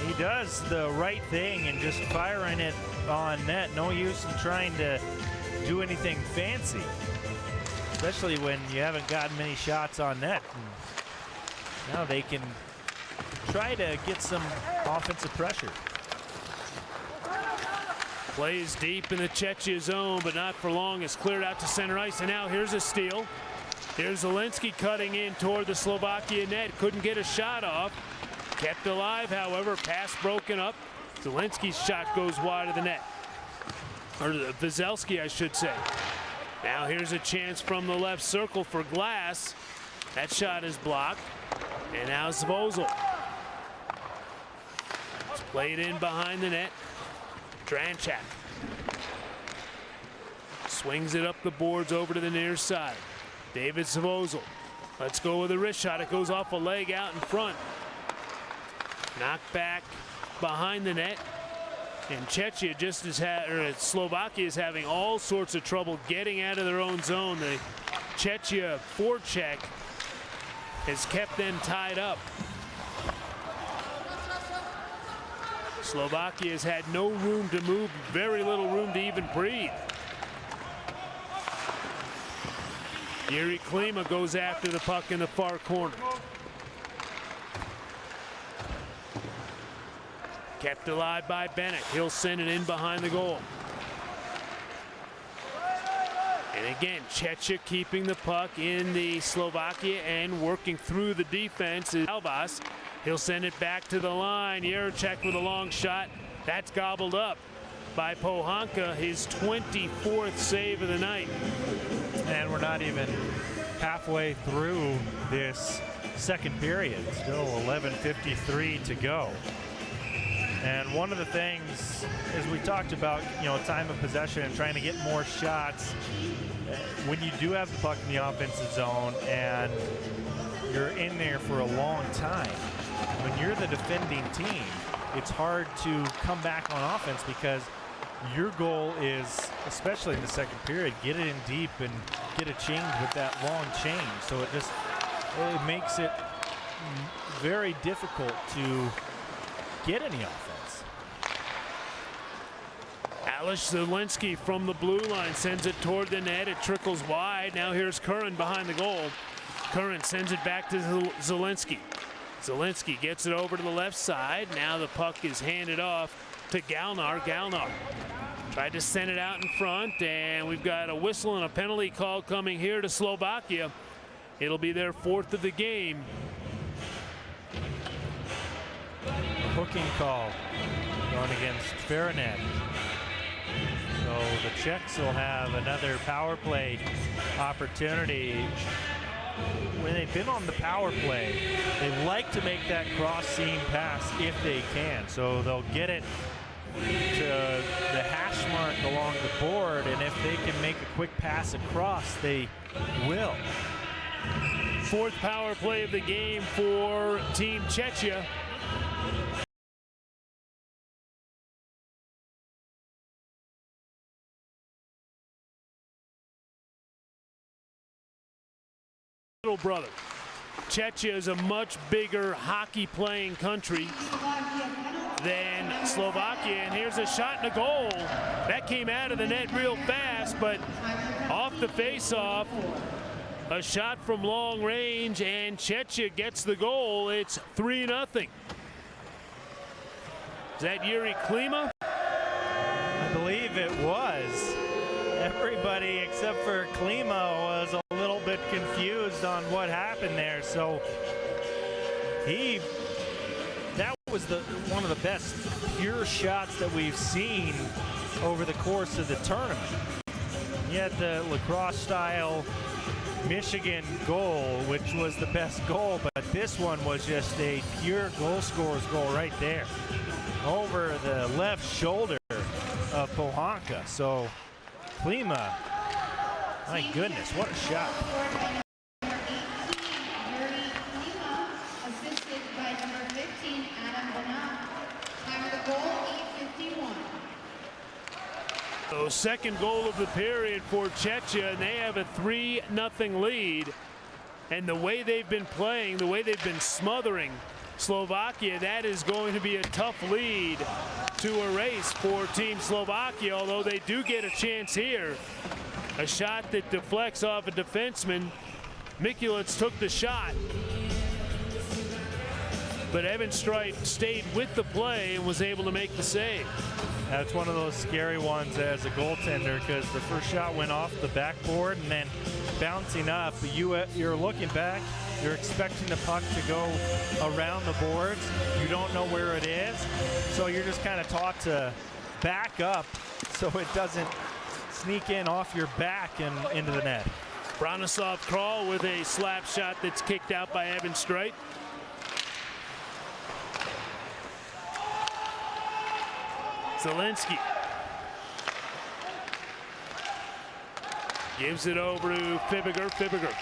he does the right thing and just firing it on net. No use in trying to do anything fancy, especially when you haven't gotten many shots on net. And now they can try to get some offensive pressure. Plays deep in the Cechia zone, but not for long. It's cleared out to center ice, and now here's a steal. Here's Zielinski cutting in toward the Slovakia net. Couldn't get a shot off. Kept alive, however. Pass broken up. Zielinski's shot goes wide of the net. Or Vazelski, I should say. Now here's a chance from the left circle for Glass. That shot is blocked. And now Svozil. It's played in behind the net. Dranchak swings it up the boards over to the near side. David Svozil. Let's go with a wrist shot. It goes off a leg out in front. Knocked back behind the net. And Cechia Slovakia is having all sorts of trouble getting out of their own zone. The Cechia forecheck has kept them tied up. Slovakia has had no room to move, very little room to even breathe. Jiri Klima goes after the puck in the far corner. Kept alive by Bennett. He'll send it in behind the goal. And again, Cechia keeping the puck in the Slovakia and working through the defense is Alvas. He'll send it back to the line. Jiricek with a long shot. That's gobbled up by Pohanka, his 24th save of the night. And we're not even halfway through this second period. Still 11:53 to go. And one of the things, as we talked about, time of possession and trying to get more shots, when you do have the puck in the offensive zone and you're in there for a long time, when you're the defending team, it's hard to come back on offense because your goal is, especially in the second period, get it in deep and get a change with that long change. So it makes it very difficult to get any offense. Alex Zelensky from the blue line sends it toward the net. It trickles wide. Now here's Curran behind the goal. Curran sends it back to Zelensky. Zelensky gets it over to the left side. Now the puck is handed off to Galnar. Galnar tried to send it out in front, and we've got a whistle and a penalty call coming here to Slovakia. It'll be their 4th of the game. Hooking call going against Faranet. So the Czechs will have another power play opportunity. When they've been on the power play, they like to make that cross seam pass if they can. So they'll get it to the hash mark along the board, and if they can make a quick pass across, they will. 4th power play of the game for Team Cechia. Little brother. Cechia is a much bigger hockey playing country than Slovakia, and here's a shot and a goal. That came out of the net real fast, but off the face-off, a shot from long range, and Cechia gets the goal. It's 3-0. Is that Jiri Klima? I believe it was. Everybody except for Klima was a little bit confused on what happened there. So that was one of the best pure shots that we've seen over the course of the tournament. You had the lacrosse style Michigan goal, which was the best goal, but this one was just a pure goal scorer's goal right there over the left shoulder of Pohanka. So Klima, my goodness, what a shot. Number 18, Jiri Klima, assisted by number 15, Abbonati. Time of the goal, 8:51. So second goal of the period for Cechia, and they have a 3-0 lead. And the way they've been playing, the way they've been smothering Slovakia, that is going to be a tough lead to erase for Team Slovakia, although they do get a chance here. A shot that deflects off a defenseman. Mikulec took the shot, but Evan Streit stayed with the play and was able to make the save. That's one of those scary ones as a goaltender, because the first shot went off the backboard and then bouncing up. You're looking back, you're expecting the puck to go around the boards. You don't know where it is, so you're just kind of taught to back up so it doesn't sneak in off your back and into the net. Bronislav Kral with a slap shot that's kicked out by Evan Streit. Zelensky gives it over to Fibiger. Fibiger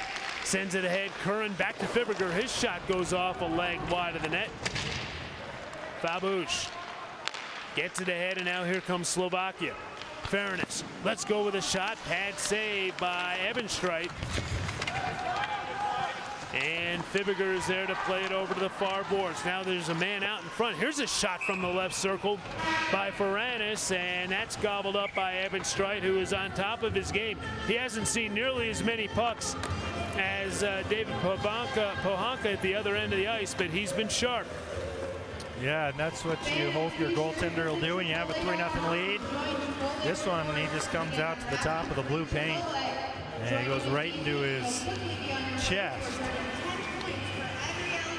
sends it ahead. Curran back to Fibiger. His shot goes off a leg wide of the net. Fabush Gets it ahead, and now here comes Slovakia. Fairness, let's go with a shot. Pad save by Abbonati. And Fibiger is there to play it over to the far boards. Now there's a man out in front. Here's a shot from the left circle by Ferranis, and that's gobbled up by Abbonati, who is on top of his game. He hasn't seen nearly as many pucks as David Pohanka at the other end of the ice, but he's been sharp. Yeah, and that's what you hope your goaltender will do when you have a 3-0 lead. This one, he just comes out to the top of the blue paint, and he goes right into his chest.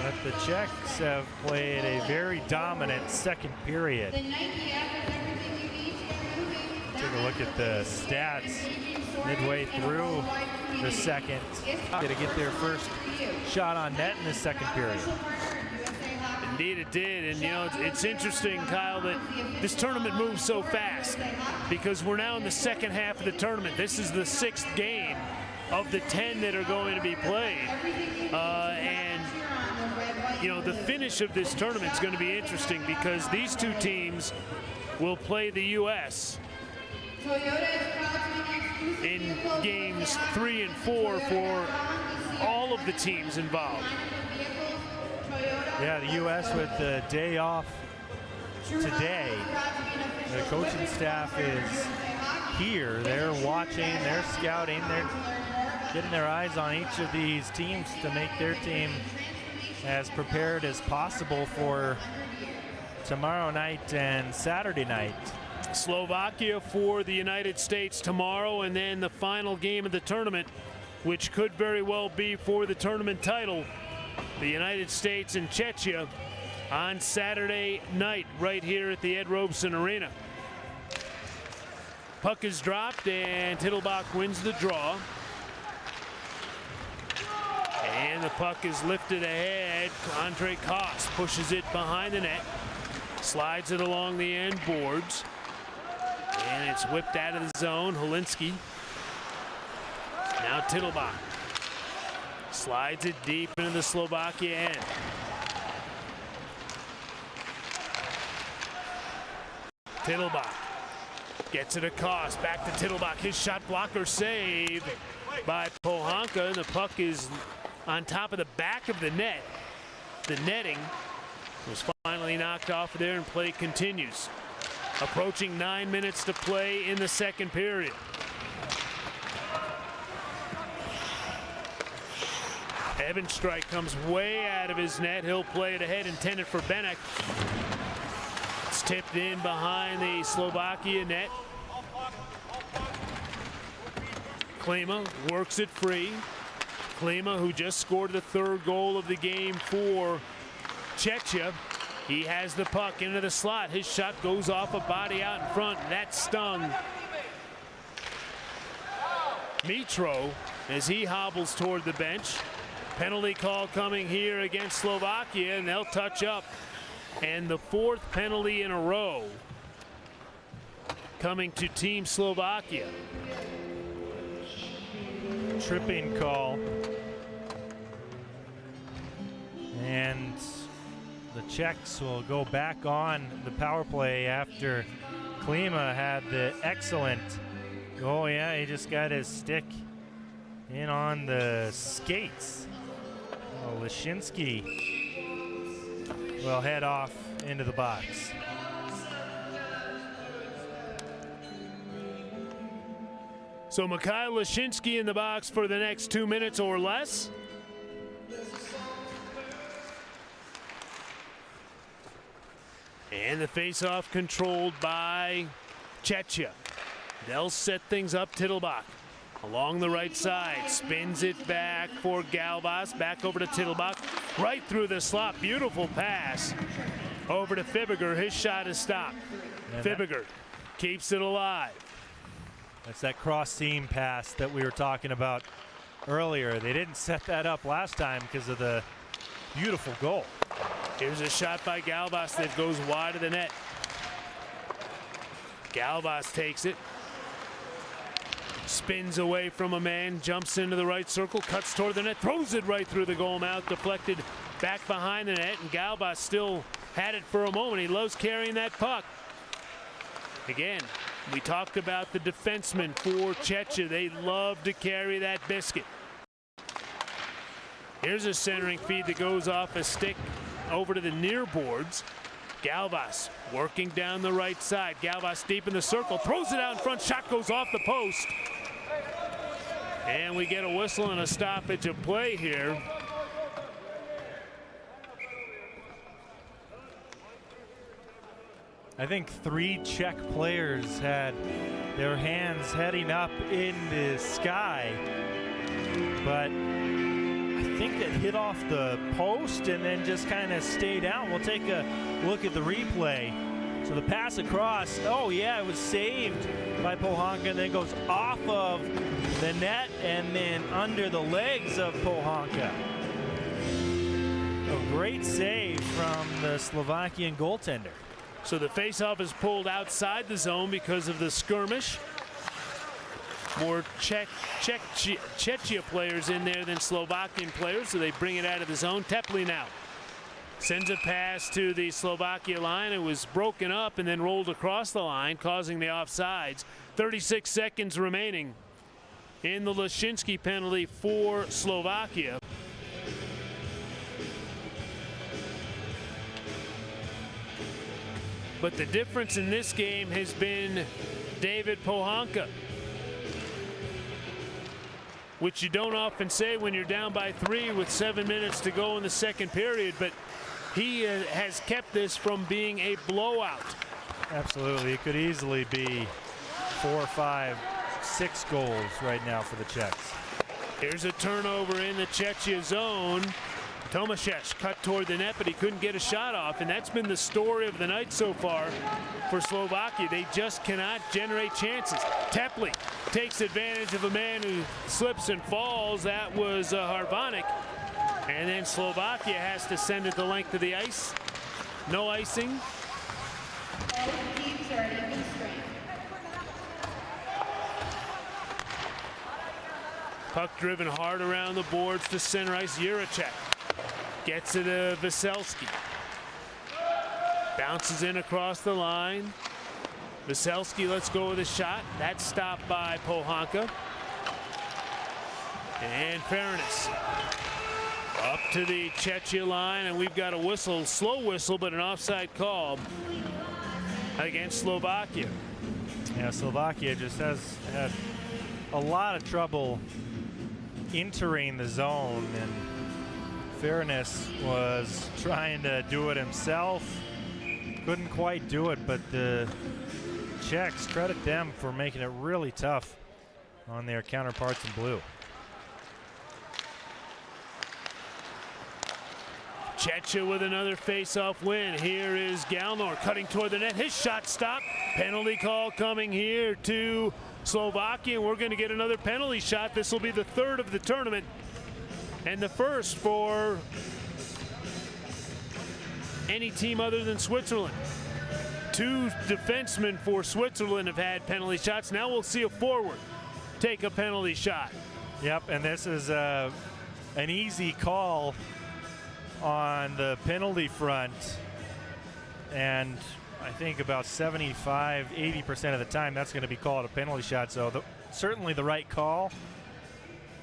But the Czechs have played a very dominant second period. Take a look at the stats midway through the second. To get their first shot on net in the second period. Indeed it did, and you know, it's interesting, Kyle, that this tournament moves so fast because we're now in the second half of the tournament. This is the 6th game of the 10 that are going to be played, and you know, the finish of this tournament is going to be interesting because these two teams will play the U.S. in games 3 and 4 for all of the teams involved. Yeah, the U.S. with the day off today. The coaching staff is here. They're watching, they're scouting, they're getting their eyes on each of these teams to make their team as prepared as possible for tomorrow night and Saturday night. Slovakia for the United States tomorrow, and then the final game of the tournament, which could very well be for the tournament title, the United States and Cechia on Saturday night right here at the Ed Robson Arena. Puck is dropped, and Tittelbach wins the draw. And the puck is lifted ahead. Andre Koss pushes it behind the net, slides it along the end boards, and it's whipped out of the zone. Holinski. Now Tittelbach slides it deep into the Slovakia end. Tittelbach gets it across, back to Tittelbach. His shot blocker saved by Pohanka, and the puck is on top of the back of the net. The netting was finally knocked off of there, and play continues. Approaching 9 minutes to play in the second period. Abbonati comes way out of his net. He'll play it ahead, intended for Benek. It's tipped in behind the Slovakia net. Klima works it free. Klima, who just scored the 3rd goal of the game for Cechia. He has the puck into the slot. His shot goes off a body out in front. That stung Mitro as he hobbles toward the bench. Penalty call coming here against Slovakia, and they'll touch up. And the 4th penalty in a row coming to Team Slovakia. Tripping call. And the Czechs will go back on the power play after Klima had the excellent, oh yeah, he just got his stick in on the skates. Oh, Leshinsky will head off into the box. So Mikhail Leshinsky in the box for the next 2 minutes or less. And the face-off controlled by Cechia. They'll set things up. Tittelbach along the right side, spins it back for Galvas, back over to Tittelbach, right through the slot. Beautiful pass over to Fibiger. His shot is stopped. And Fibiger keeps it alive. That's that cross-seam pass that we were talking about earlier. They didn't set that up last time because of the beautiful goal. Here's a shot by Galvas that goes wide of the net. Galvas takes it, spins away from a man, jumps into the right circle, cuts toward the net, throws it right through the goal mouth, deflected back behind the net, and Galvas still had it for a moment. He loves carrying that puck. Again, we talked about the defensemen for Cechia. They love to carry that biscuit. Here's a centering feed that goes off a stick over to the near boards. Galvas working down the right side. Galvas deep in the circle, throws it out in front. Shot goes off the post. And we get a whistle and a stoppage of play here. I think 3 Czech players had their hands heading up in the sky, but I think it hit off the post and then just kind of stayed out. We'll take a look at the replay. So the pass across, oh yeah, it was saved by Pohanka and then goes off of the net and then under the legs of Pohanka. A great save from the Slovakian goaltender. So the faceoff is pulled outside the zone because of the skirmish. More Cechia players in there than Slovakian players, so they bring it out of the zone. Tepley now sends a pass to the Slovakia line. It was broken up and then rolled across the line, causing the offsides. 36 seconds remaining in the Lashinsky penalty for Slovakia. But the difference in this game has been David Pohanka, which you don't often say when you're down by 3 with 7 minutes to go in the second period, but he has kept this from being a blowout. Absolutely. It could easily be 4, 5, 6 goals right now for the Czechs. Here's a turnover in the Cechia zone. Tomaszek cut toward the net, but he couldn't get a shot off, and that's been the story of the night so far for Slovakia. They just cannot generate chances. Tepley takes advantage of a man who slips and falls. That was Harvanik. And then Slovakia has to send it the length of the ice. No icing. Both teams are at even strength. Puck driven hard around the boards to center ice. Jiricek gets it to Veselski. Bounces in across the line. Veselski lets go with a shot. That's stopped by Pohanka. And Fairness up to the Cechia line, and we've got a whistle, slow whistle, but an offside call against Slovakia. Yeah, Slovakia just has had a lot of trouble entering the zone, and Fairness was trying to do it himself. Couldn't quite do it, but the Czechs, credit them for making it really tough on their counterparts in blue. Cechia with another face-off win. Here is Galnor cutting toward the net. His shot stopped. Penalty call coming here to Slovakia. We're going to get another penalty shot. This will be the 3rd of the tournament and the first for any team other than Switzerland. 2 defensemen for Switzerland have had penalty shots. Now we'll see a forward take a penalty shot. Yep, and this is an easy call on the penalty front, and I think about 75–80% of the time that's going to be called a penalty shot, so certainly the right call.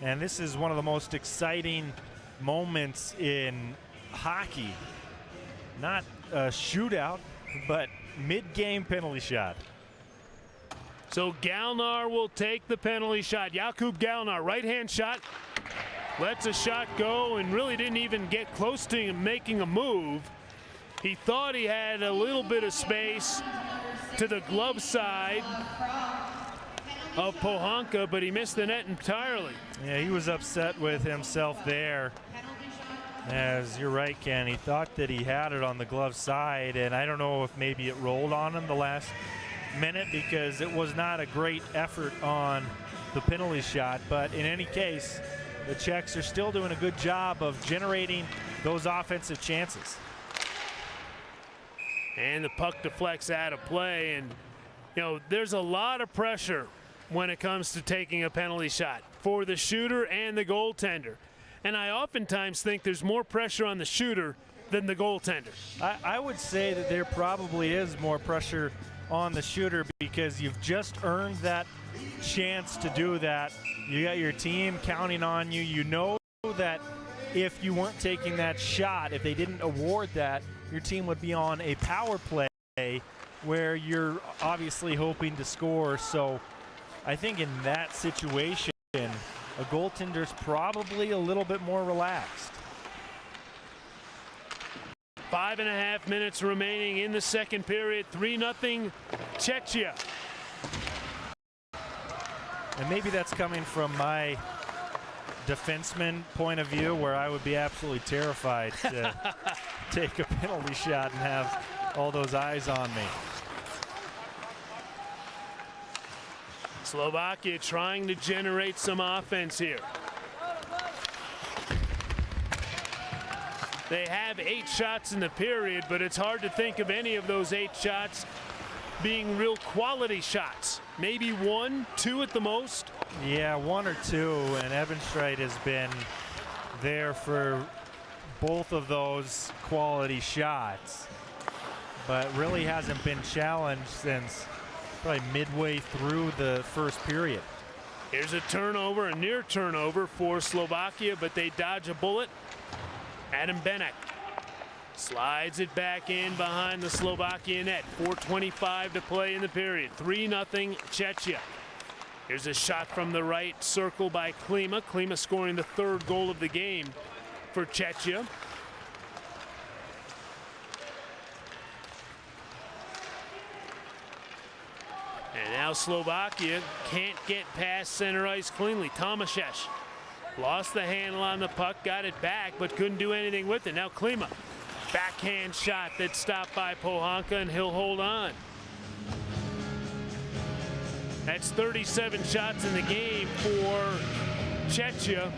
And this is one of the most exciting moments in hockey. Not a shootout, but mid-game penalty shot. So Galnar will take the penalty shot. Jakub Galnar, right-hand shot. Lets a shot go and really didn't even get close to him making a move. He thought he had a little bit of space to the glove side of Pohanka, but he missed the net entirely. Yeah, he was upset with himself there. As you're right, Ken, he thought that he had it on the glove side, and I don't know if maybe it rolled on him the last minute because it was not a great effort on the penalty shot. But in any case, the Czechs are still doing a good job of generating those offensive chances. And the puck deflects out of play, and you know, there's a lot of pressure when it comes to taking a penalty shot for the shooter and the goaltender. And I oftentimes think there's more pressure on the shooter than the goaltender. I would say that there probably is more pressure on the shooter because you've just earned that chance to do that. You got your team counting on you. You know that if you weren't taking that shot, if they didn't award that, your team would be on a power play where you're obviously hoping to score. So I think in that situation, a goaltender's probably a little bit more relaxed. 5.5 minutes remaining in the second period. 3-0 Cechia. And maybe that's coming from my defenseman point of view, where I would be absolutely terrified to take a penalty shot and have all those eyes on me. Slovakia trying to generate some offense here. They have 8 shots in the period, but it's hard to think of any of those 8 shots being real quality shots. Maybe 1, 2 at the most. Yeah, 1 or 2, and Ambri-Piotta has been there for both of those quality shots, but really hasn't been challenged since probably midway through the first period. Here's a turnover, a near turnover for Slovakia, but they dodge a bullet. Abbonati slides it back in behind the Slovakia net. 4:25 to play in the period. 3-0 Cechia. Here's a shot from the right circle by Klima. Klima scoring the 3rd goal of the game for Cechia. And now Slovakia can't get past center ice cleanly. Tomaszek lost the handle on the puck, got it back, but couldn't do anything with it. Now Klima, backhand shot that's stopped by Pohanka, and he'll hold on. That's 37 shots in the game for Cechia.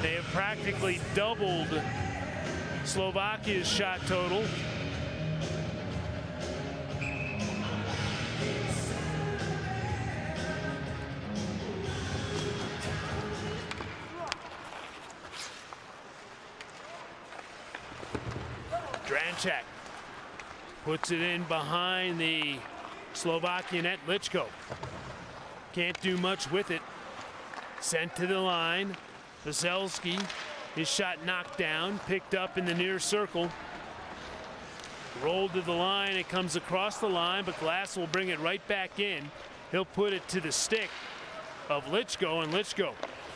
They have practically doubled Slovakia's shot total. Dranchak puts it in behind the Slovakian net. Lichko can't do much with it. Sent to the line. Veselski, his shot knocked down, picked up in the near circle. Rolled to the line. It comes across the line, but Glass will bring it right back in. He'll put it to the stick of Lichko, and Lichko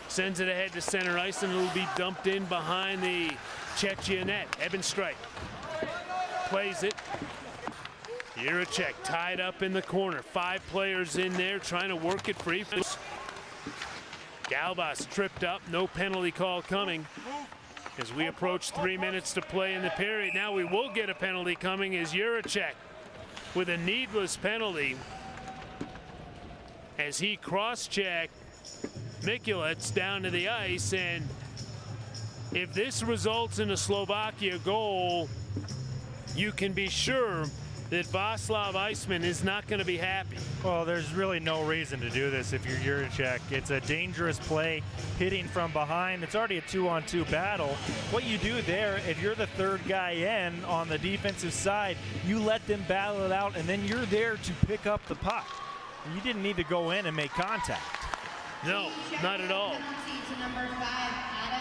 sends it ahead to center ice, and it'll be dumped in behind the Cechia net. Abbonati plays it. Jiricek tied up in the corner. 5 players in there trying to work it free. Galvas tripped up. No penalty call coming as we approach 3 minutes to play in the period. Now we will get a penalty coming as Jiricek with a needless penalty as he cross-checked Mikulec down to the ice. And if this results in a Slovakia goal, you can be sure that Václav Eisman is not going to be happy. Well, there's really no reason to do this if you're Jiricek. It's a dangerous play, hitting from behind. It's already a 2-on-2 battle. What you do there, if you're the 3rd guy in on the defensive side, you let them battle it out, and then you're there to pick up the puck. You didn't need to go in and make contact. No, not at all.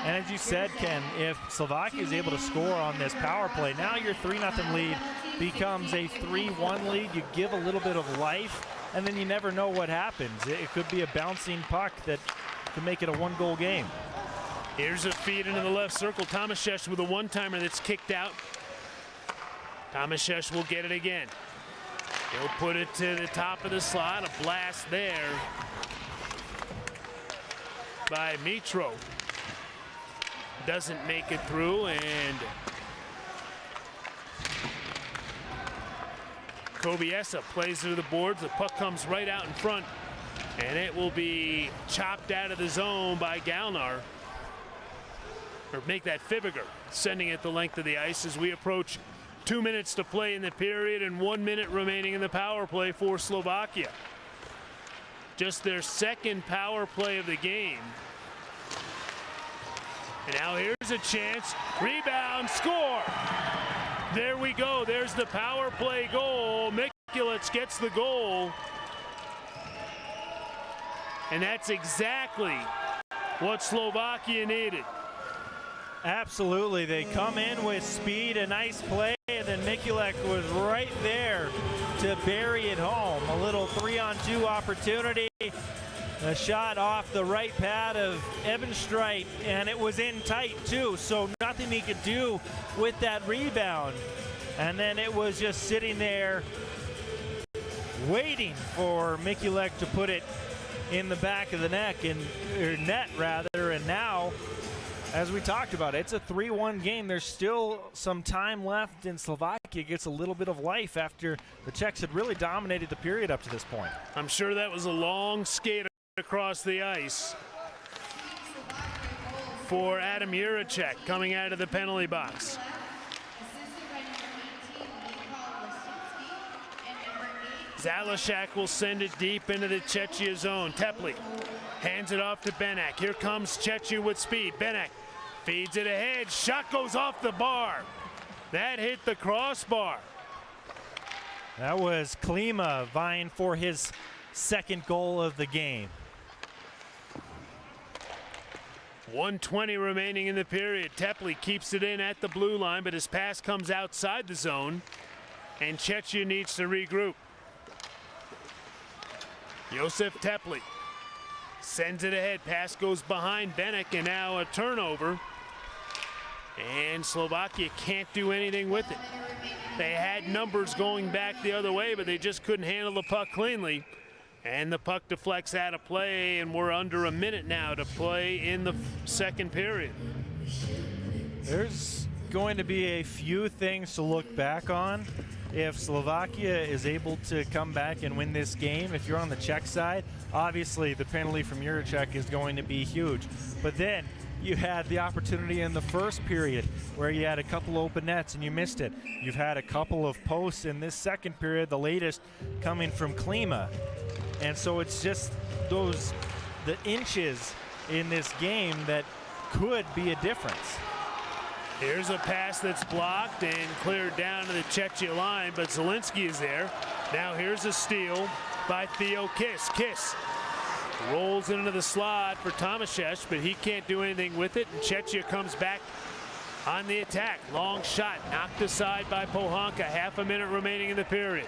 And as you said, Ken, if Slovakia is able to score on this power play, now your 3-0 lead becomes a 3-1 lead. You give a little bit of life, and then you never know what happens. It could be a bouncing puck that could make it a 1-goal game. Here's a feed into the left circle. Tomaszek with a one-timer that's kicked out. Tomaszek will get it again. He'll put it to the top of the slot. A blast there by Mitro. Doesn't make it through, and Kobiesa plays through the boards. The puck comes right out in front, and it will be chopped out of the zone by Galnar. Or make that Fibiger, sending it the length of the ice as we approach 2 minutes to play in the period and 1 minute remaining in the power play for Slovakia. Just their 2nd power play of the game. And now here's a chance. Rebound, score. There we go. There's the power play goal. Mikulic gets the goal. And that's exactly what Slovakia needed. Absolutely. They come in with speed, a nice play, and then Mikulic was right there to bury it home. A little 3-on-2 opportunity. A shot off the right pad of Ebenstreit, and it was in tight too, so nothing he could do with that rebound. And then it was just sitting there waiting for Mikulic to put it in the back of the net, and now, as we talked about, it's a 3-1 game. There's still some time left, and Slovakia gets a little bit of life after the Czechs had really dominated the period up to this point. I'm sure that was a long skate across the ice for Adam Juracek coming out of the penalty box. Zalashak will send it deep into the Cechia zone. Tepley hands it off to Benek. Here comes Cechia with speed. Benek feeds it ahead. Shot goes off the bar. That hit the crossbar. That was Klima vying for his second goal of the game. 1:20 remaining in the period. Tepley keeps it in at the blue line, but his pass comes outside the zone, and Cechia needs to regroup. Josef Tepley sends it ahead. Pass goes behind Benek, and now a turnover. And Slovakia can't do anything with it. They had numbers going back the other way, but they just couldn't handle the puck cleanly. And the puck deflects out of play, and we're under a minute now to play in the second period. There's going to be a few things to look back on if Slovakia is able to come back and win this game. If you're on the Czech side, obviously the penalty from Juracek is going to be huge. But then you had the opportunity in the first period where you had a couple open nets and you missed it. You've had a couple of posts in this second period, the latest coming from Klima. And so it's just the inches in this game that could be a difference. Here's a pass that's blocked and cleared down to the Cechia line, but Zielinski is there. Now here's a steal by Theo Kiss. Kiss rolls into the slot for Tomaszek, but he can't do anything with it, and Cechia comes back on the attack. Long shot knocked aside by Pohanka. Half a minute remaining in the period.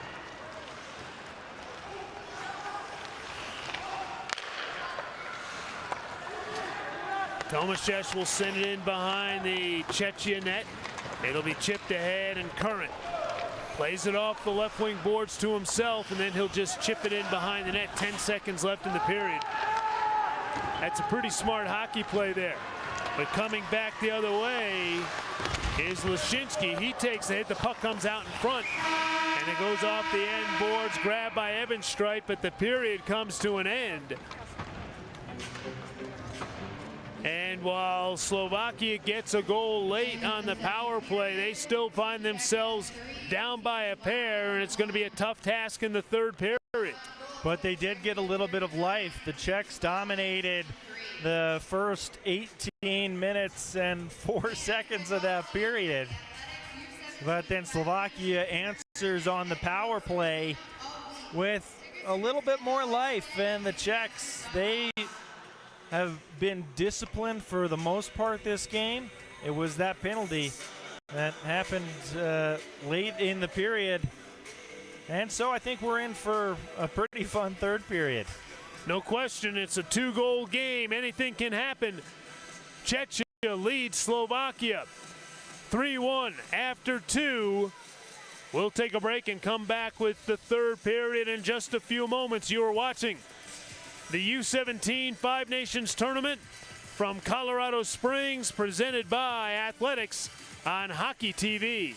Tomaszek will send it in behind the Cechia net. It'll be chipped ahead, and Current plays it off the left wing boards to himself, and then he'll just chip it in behind the net. 10 seconds left in the period. That's a pretty smart hockey play there. But coming back the other way is Lashinsky. He takes the hit. The puck comes out in front, and it goes off the end boards, grabbed by Ebenstreit, but the period comes to an end. And while Slovakia gets a goal late on the power play, they still find themselves down by a pair, and it's going to be a tough task in the third period. But they did get a little bit of life. The Czechs dominated the first 18 minutes and 4 seconds of that period. But then Slovakia answers on the power play with a little bit more life, and the Czechs, they have been disciplined for the most part this game. It was that penalty that happened late in the period. And so I think we're in for a pretty fun third period. No question, it's a 2-goal game. Anything can happen. Cechia leads Slovakia 3-1 after 2. We'll take a break and come back with the third period in just a few moments. You are watching the U17 Five Nations Tournament from Colorado Springs, presented by Athletics on Hockey TV.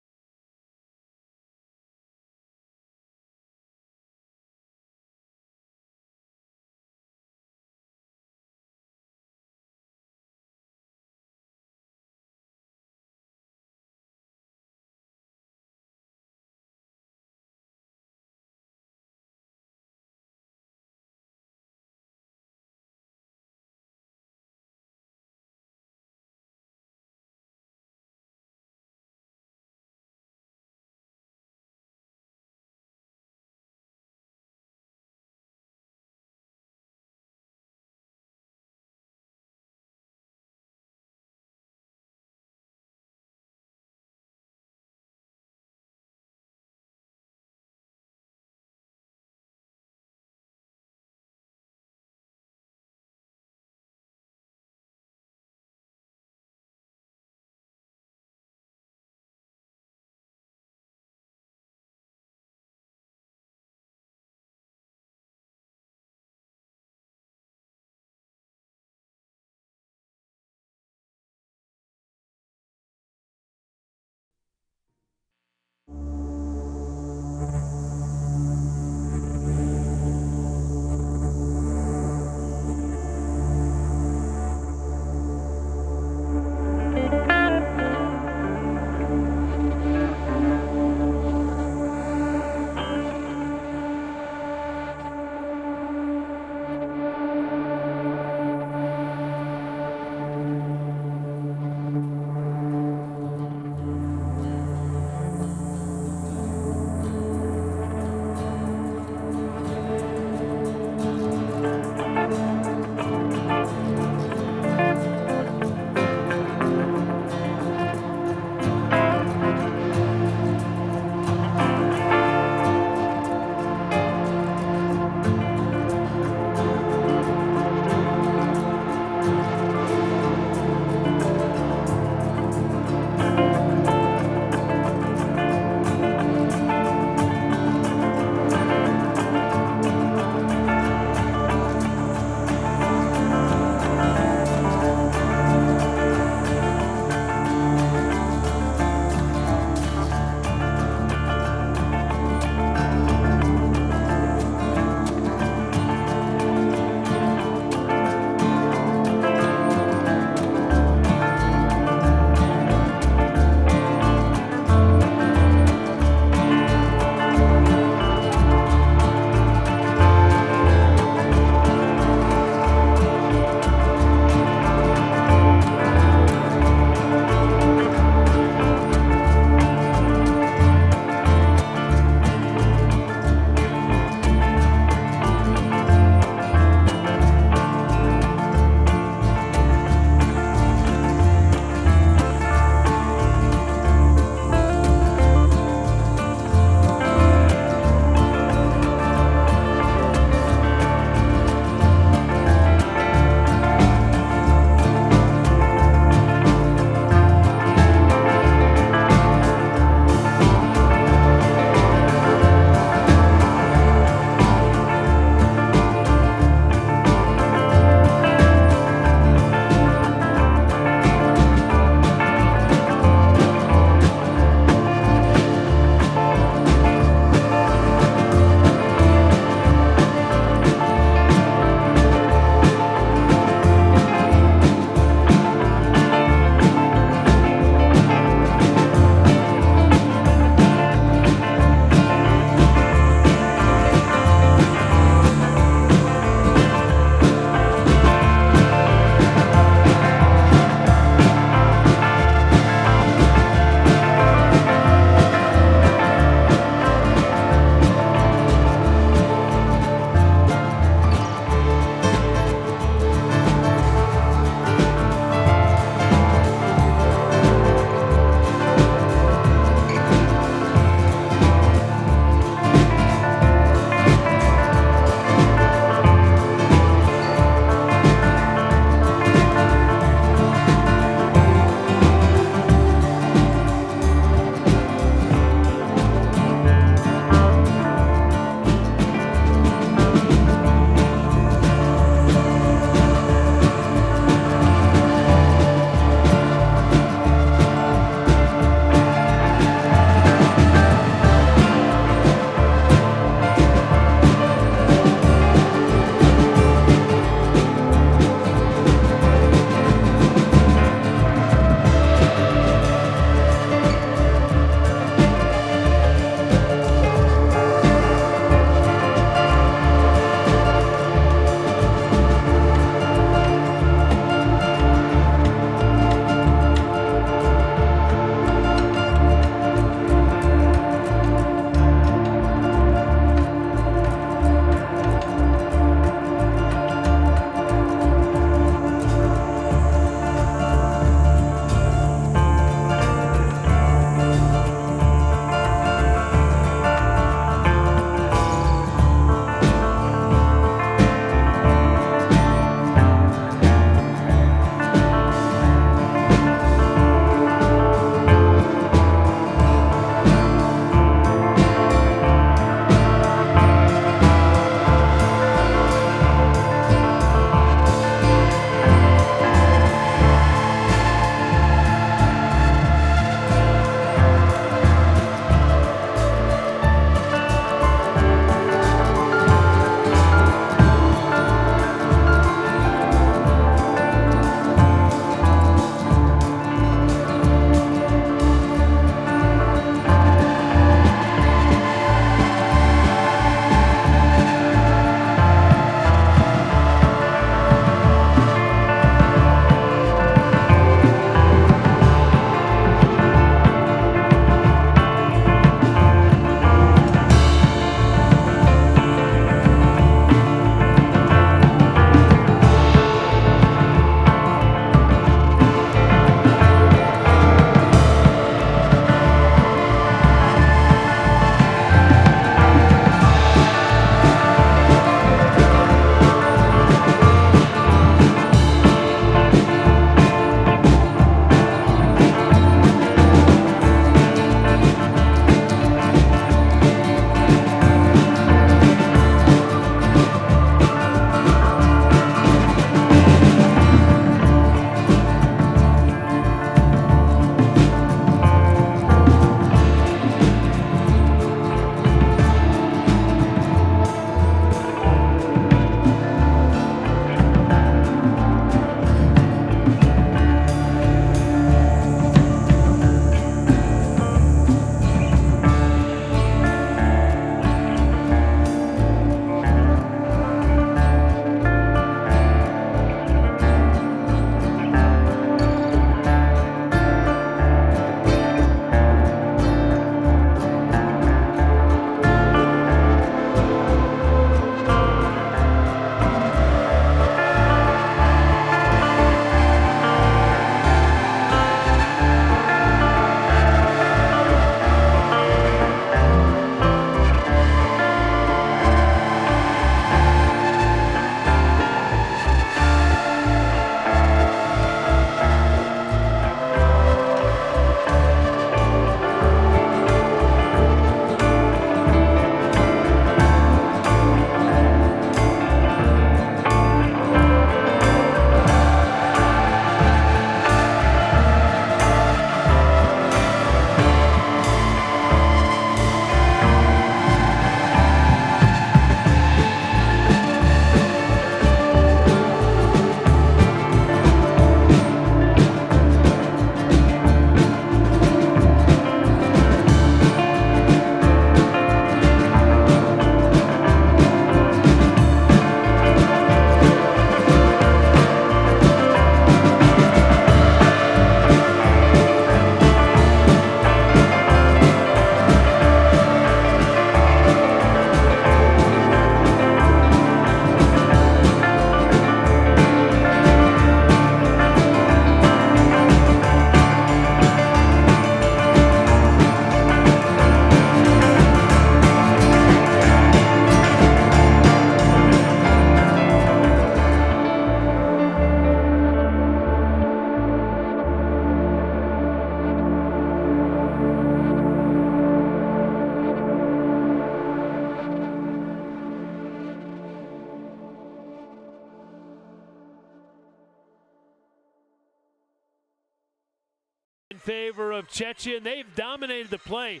favor of Cechia, and they've dominated the play.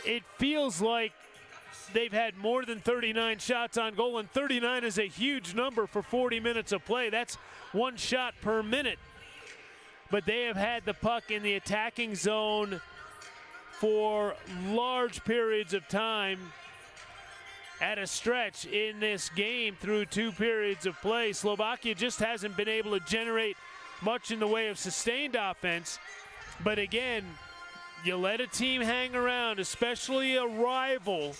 It feels like they've had more than 39 shots on goal, and 39 is a huge number for 40 minutes of play. That's 1 shot per minute. But they have had the puck in the attacking zone for large periods of time at a stretch in this game through 2 periods of play. Slovakia just hasn't been able to generate much in the way of sustained offense. But again, you let a team hang around, especially a rival,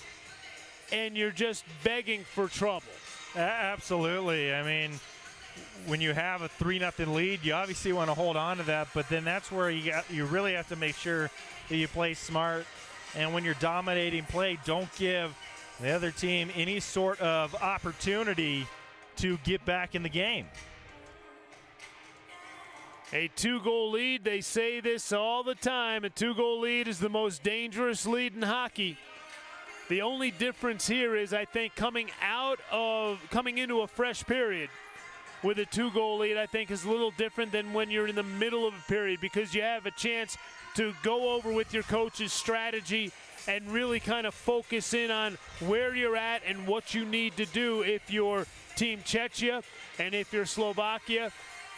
and you're just begging for trouble. Absolutely. I mean, when you have a 3-0 lead, you obviously want to hold on to that, but then that's where you really have to make sure that you play smart. And when you're dominating play, don't give the other team any sort of opportunity to get back in the game. A 2-goal lead, they say this all the time, a 2-goal lead is the most dangerous lead in hockey. The only difference here is, I think, coming into a fresh period with a 2-goal lead, I think, is a little different than when you're in the middle of a period, because you have a chance to go over with your coach's strategy and really kind of focus in on where you're at and what you need to do. If you're Team Cechia and if you're Slovakia,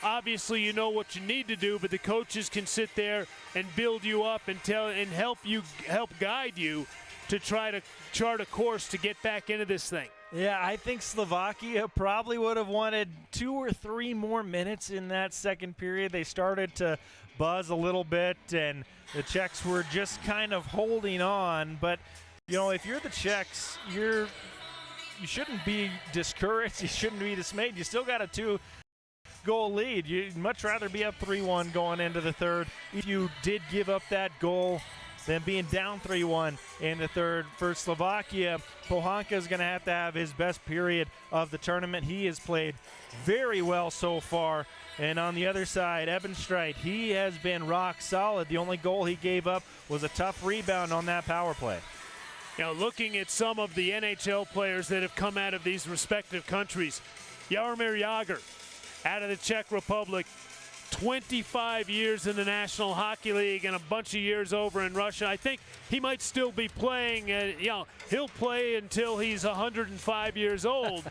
obviously you know what you need to do, but the coaches can sit there and build you up and help guide you to try to chart a course to get back into this thing. Yeah, I think Slovakia probably would have wanted 2 or 3 more minutes in that second period. They started to buzz a little bit, and the Czechs were just kind of holding on. But, you know, if you're the Czechs, you shouldn't be discouraged. You shouldn't be dismayed. You still got a 2-goal lead. You'd much rather be up 3-1 going into the third. If you did give up that goal, then being down 3-1 in the third. For Slovakia, Pohanka is going to have his best period of the tournament. He has played very well so far. And on the other side, Abbonati, he has been rock solid. The only goal he gave up was a tough rebound on that power play. Now, looking at some of the NHL players that have come out of these respective countries, Jaromír Jágr out of the Czech Republic, 25 years in the National Hockey League and a bunch of years over in Russia. I think he might still be playing. He'll play until he's 105 years old.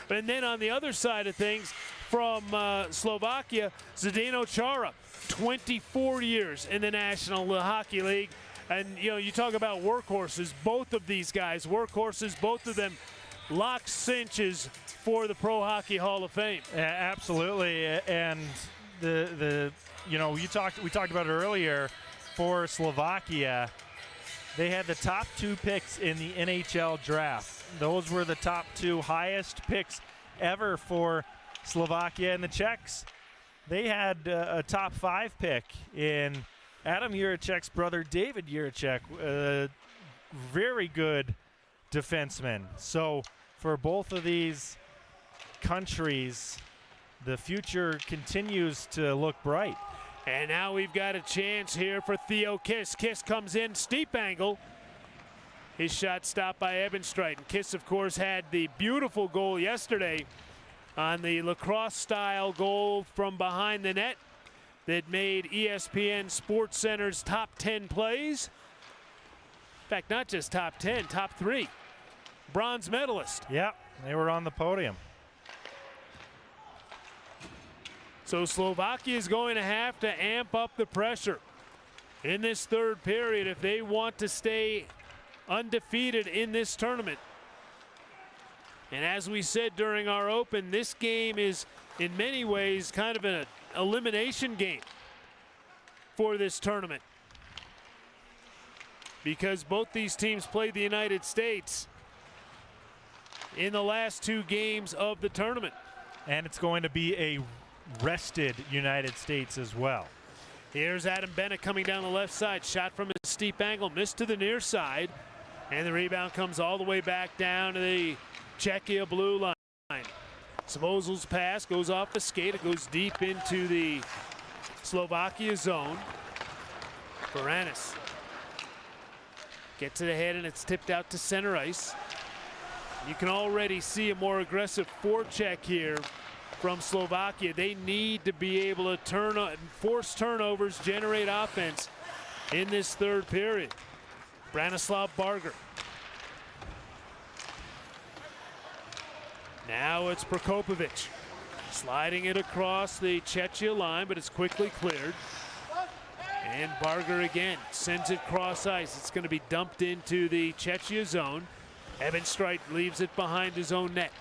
And then on the other side of things, from Slovakia, Zdeno Chara, 24 years in the National Hockey League. And, you talk about workhorses. Both of these guys, workhorses, both of them lock cinches for the Pro Hockey Hall of Fame. Yeah, absolutely. And we talked about it earlier. For Slovakia, they had the top 2 picks in the NHL draft. Those were the top 2 highest picks ever for Slovakia. And the Czechs, they had a top 5 pick in Adam Jiricek's brother, David Jiricek, a very good defenseman. So for both of these countries, the future continues to look bright. And now we've got a chance here for Theo Kiss. Kiss comes in, steep angle. His shot stopped by Abbonati. And Kiss, of course, had the beautiful goal yesterday on the lacrosse-style goal from behind the net that made ESPN Sports Center's top 10 plays. In fact, not just top 10, top 3. Bronze medalist. Yeah, they were on the podium. So Slovakia is going to have to amp up the pressure in this third period if they want to stay undefeated in this tournament. And as we said during our open, this game is in many ways kind of an elimination game for this tournament, because both these teams played the United States in the last 2 games of the tournament. And it's going to be a rested United States as well. Here's Adam Bennett coming down the left side. Shot from a steep angle, missed to the near side. And the rebound comes all the way back down to the Cechia blue line. Svozil's pass goes off the skate. It goes deep into the Slovakia zone. Baranis gets it ahead, and it's tipped out to center ice. You can already see a more aggressive forecheck here from Slovakia. They need to be able to force turnovers, generate offense in this third period. Branislav Barger. Now it's Prokopovic. Sliding it across the Cechia line, but it's quickly cleared. And Barger again sends it cross ice. It's going to be dumped into the Cechia zone. Ebbenstreit leaves it behind his own net.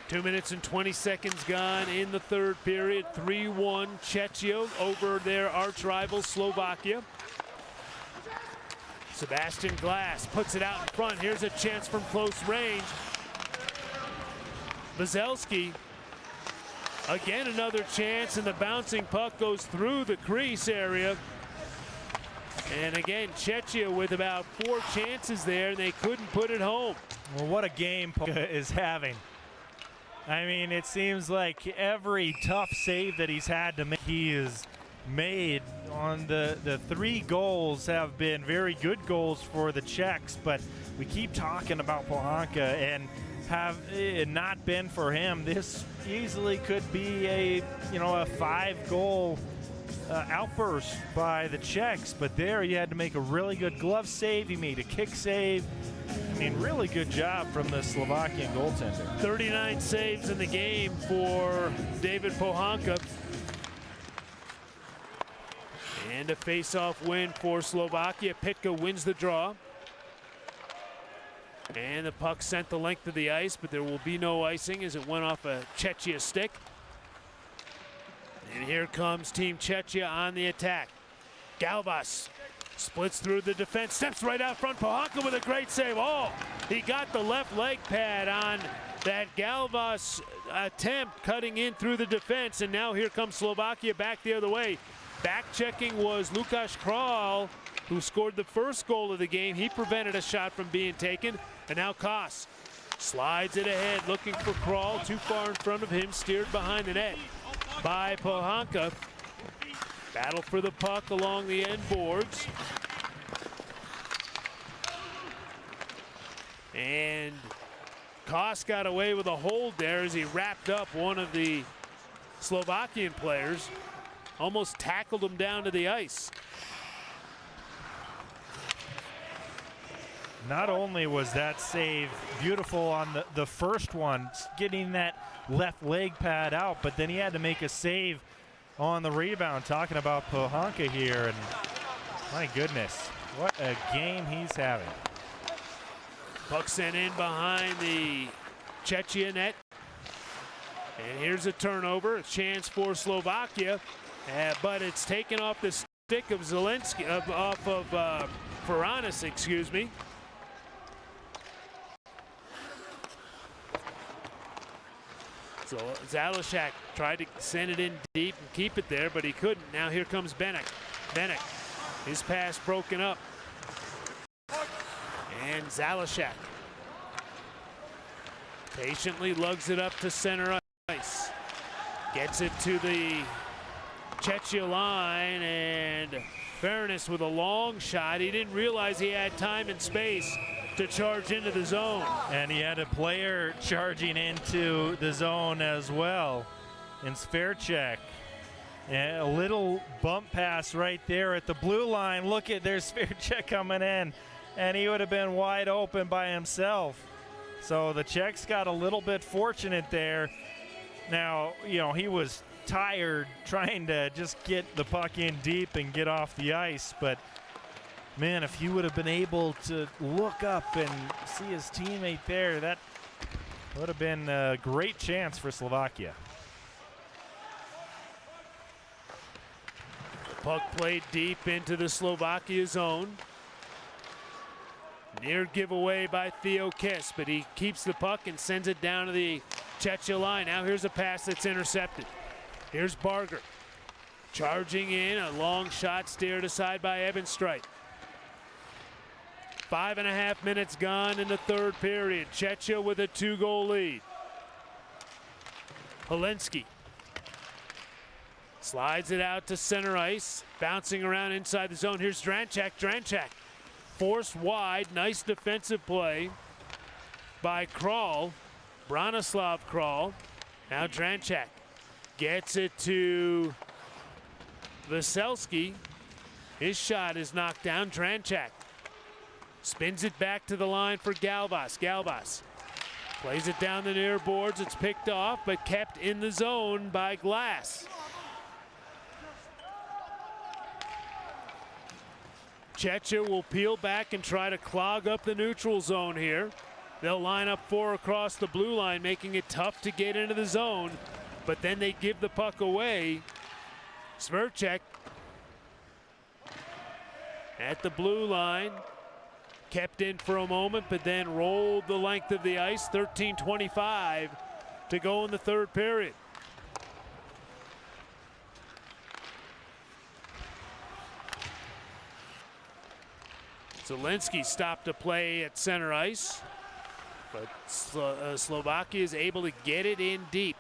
2 minutes and 20 seconds gone in the third period. 3-1 Cechia over their arch rival Slovakia. Sebastian Glass puts it out in front. Here's a chance from close range. Vazelski, again another chance, and the bouncing puck goes through the crease area. And again, Cechia with about 4 chances there, and they couldn't put it home. Well, what a game Polka is having. I mean, it seems like every tough save that he's had to make, he is made. On the 3 goals have been very good goals for the Czechs, but we keep talking about Pohanka, and have it not been for him, this easily could be a 5-goal outburst by the Czechs. But there he had to make a really good glove save. He made a kick save. I mean, really good job from the Slovakian goaltender. 39 saves in the game for David Pohanka. And a face-off win for Slovakia. Pitka wins the draw. And the puck sent the length of the ice, but there will be no icing as it went off a Cechia stick. And here comes Team Cechia on the attack. Galvas splits through the defense, steps right out front. Pohanka with a great save. Oh, he got the left leg pad on that Galvas attempt, cutting in through the defense. And now here comes Slovakia back the other way. Back checking was Lukáš Král, who scored the first goal of the game. He prevented a shot from being taken. And now Koss slides it ahead, looking for Král. Too far in front of him, steered behind the net by Pohanka. Battle for the puck along the end boards. And Koss got away with a hold there as he wrapped up one of the Slovakian players. Almost tackled him down to the ice. Not only was that save beautiful on the first one, getting that left leg pad out, but then he had to make a save on the rebound. Talking about Pohanka here, and my goodness, what a game he's having. Puck sent in behind the Cechia net. And here's a turnover, a chance for Slovakia, but it's taken off the stick of Zelensky, off of Faranis, excuse me. So Zalishak tried to send it in deep and keep it there, but he couldn't. Now here comes Benek. Benek, his pass broken up. And Zalishak patiently lugs it up to center ice. Gets it to the Cechia line, and Faranis with a long shot. He didn't realize he had time and space to charge into the zone. And he had a player charging into the zone as well in Sverchek. And a little bump pass right there at the blue line. Look at, there's Sverchek coming in, and he would have been wide open by himself. So the Czechs got a little bit fortunate there. Now, he was tired trying to just get the puck in deep and get off the ice, but man, if he would have been able to look up and see his teammate there, that would have been a great chance for Slovakia. Puck played deep into the Slovakia zone. Near giveaway by Theo Kiss, but he keeps the puck and sends it down to the Cechia line. Now here's a pass that's intercepted. Here's Barger charging in, a long shot steered aside by Ebbenstreit. 5.5 minutes gone in the third period. Cechia with a 2-goal lead. Helensky slides it out to center ice, bouncing around inside the zone. Here's Dranchak. Dranchak forced wide. Nice defensive play by Král, Branislav Král. Now Dranchak gets it to Veselski, his shot is knocked down. Dranchak spins it back to the line for Galvas. Galvas plays it down the near boards. It's picked off, but kept in the zone by Glass. Cechia will peel back and try to clog up the neutral zone here. They'll line up 4 across the blue line, making it tough to get into the zone, but then they give the puck away. Sverchek at the blue line, kept in for a moment, but then rolled the length of the ice. 13:25 to go in the third period. Zielinski stopped to play at center ice, but Slovakia is able to get it in deep.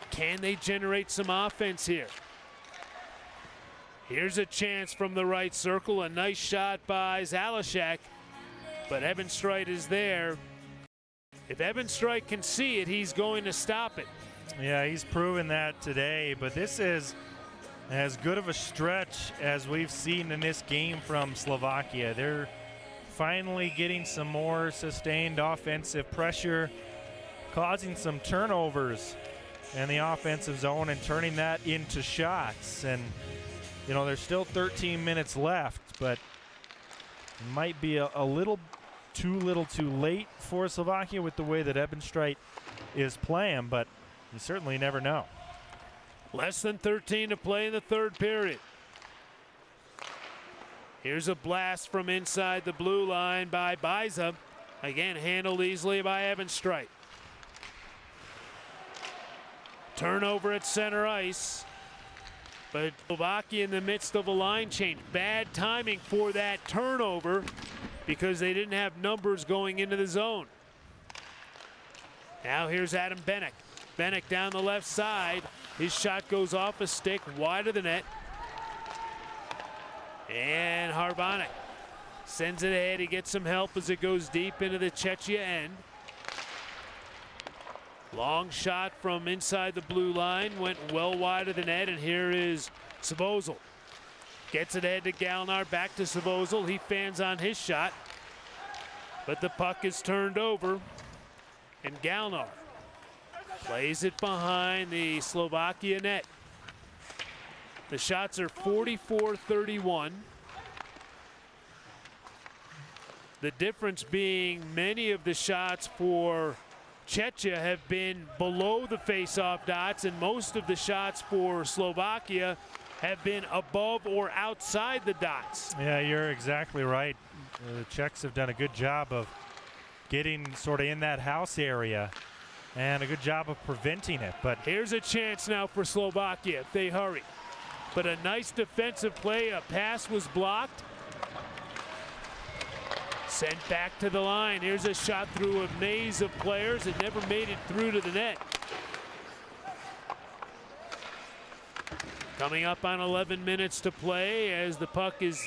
Can they generate some offense here? Here's a chance from the right circle. A nice shot by Zalashak, but Ebenstreit is there. If Ebenstreit can see it, he's going to stop it. Yeah, he's proven that today, but this is as good of a stretch as we've seen in this game from Slovakia. They're finally getting some more sustained offensive pressure, causing some turnovers in the offensive zone and turning that into shots. And you know, there's still 13 minutes left, but it might be a little too late for Slovakia with the way that Ebenstreit is playing, but you certainly never know. Less than 13 to play in the third period. Here's a blast from inside the blue line by Baiza. Again, handled easily by Ebenstreit. Turnover at center ice. But Slovakia in the midst of a line change. Bad timing for that turnover because they didn't have numbers going into the zone. Now here's Adam Benek. Benek down the left side. His shot goes off a stick wide of the net. And Harbanek sends it ahead. He gets some help as it goes deep into the Cechia end. Long shot from inside the blue line, went well wide of the net, and here is Svozil. Gets it ahead to Galnar, back to Svozil. He fans on his shot, but the puck is turned over, and Galnar plays it behind the Slovakia net. The shots are 44-31. The difference being many of the shots for Cechia have been below the face-off dots, and most of the shots for Slovakia have been above or outside the dots. Yeah, you're exactly right. The Czechs have done a good job of getting sort of in that house area and a good job of preventing it. But here's a chance now for Slovakia if they hurry. But a nice defensive play. A pass was blocked. Sent back to the line. Here's a shot through a maze of players. It never made it through to the net. Coming up on 11 minutes to play as the puck is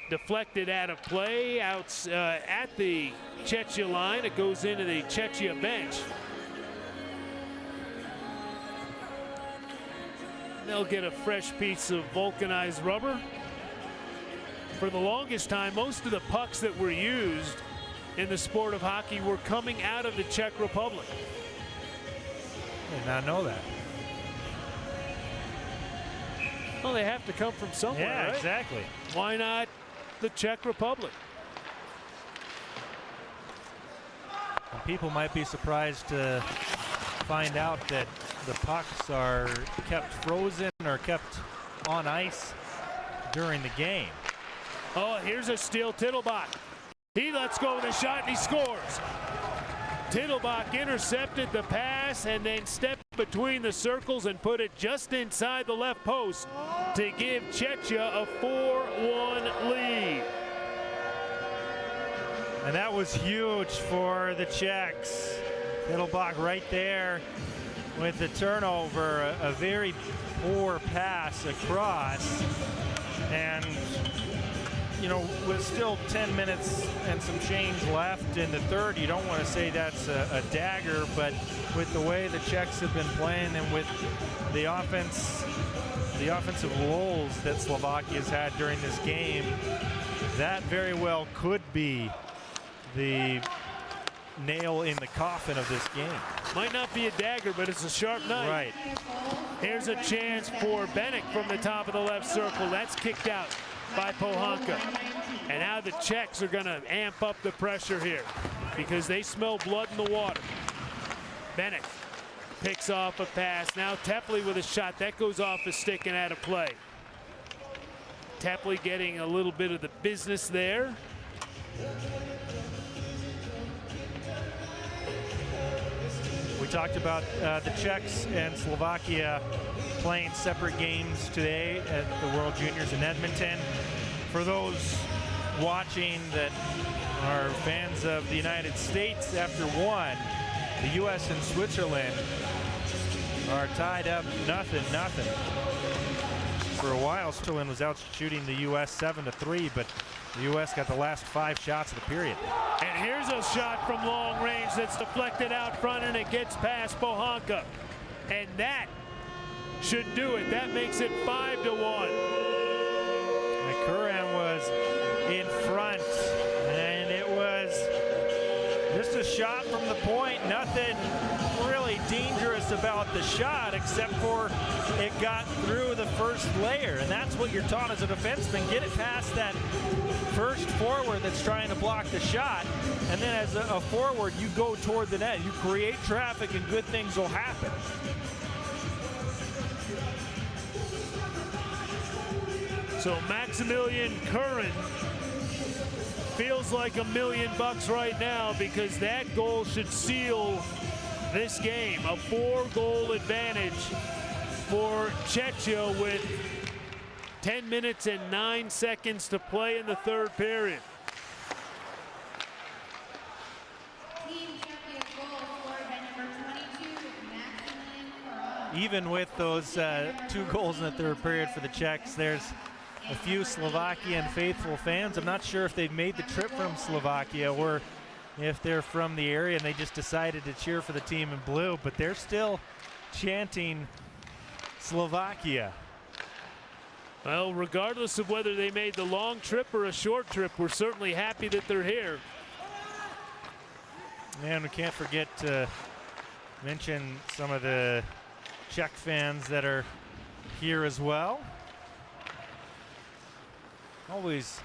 deflected out of play out at the Cechia line. It goes into the Cechia bench. They'll get a fresh piece of vulcanized rubber. For the longest time, most of the pucks that were used in the sport of hockey were coming out of the Czech Republic. I did not know that. Well, they have to come from somewhere, yeah, right? Exactly. Why not the Czech Republic? And people might be surprised to find out that the pucks are kept frozen or kept on ice during the game. Oh, here's a steal, Tittlebach. He lets go with a shot and he scores. Tittlebach intercepted the pass and then stepped between the circles and put it just inside the left post to give Cechia a 4-1 lead. And that was huge for the Czechs. Tittlebach right there with the turnover, a very poor pass across. And you know, with still 10 minutes and some change left in the third, you don't want to say that's a dagger, but with the way the Czechs have been playing and with the offense the offensive lulls that Slovakia's had during this game, that very well could be the nail in the coffin of this game. Might not be a dagger, but it's a sharp knife. Right. Here's a chance for Bennett from the top of the left circle. That's kicked out by Pohanka. And now the Czechs are going to amp up the pressure here because they smell blood in the water. Bennett picks off a pass. Now Tepley with a shot. That goes off a stick and out of play. Tepley getting a little bit of the business there. We talked about the Czechs and Slovakia playing separate games today at the World Juniors in Edmonton. For those watching that are fans of the United States, after one, the U.S. and Switzerland are tied up 0-0. For a while, Switzerland was out shooting the U.S. 7-3, but the U.S. got the last 5 shots of the period. And here's a shot from long range that's deflected out front, and it gets past Pohanka. And that should do it. That makes it 5-1. And Curran was in front, and it was just a shot from the point. Nothing really dangerous about the shot except for it got through the first layer, and that's what you're taught as a defenseman. Get it past that first forward that's trying to block the shot, and then as a forward you go toward the net. You create traffic and good things will happen. So Maximilian Curran feels like $1 million right now because that goal should seal this game. A 4-goal advantage for Cechia with 10 minutes and 9 seconds to play in the third period. Even with those 2 goals in the third period for the Czechs, there's a few Slovakian faithful fans. I'm not sure if they've made the trip from Slovakia or if they're from the area and they just decided to cheer for the team in blue, but they're still chanting Slovakia. Well, regardless of whether they made the long trip or a short trip, we're certainly happy that they're here. And we can't forget to mention some of the Czech fans that are here as well. Always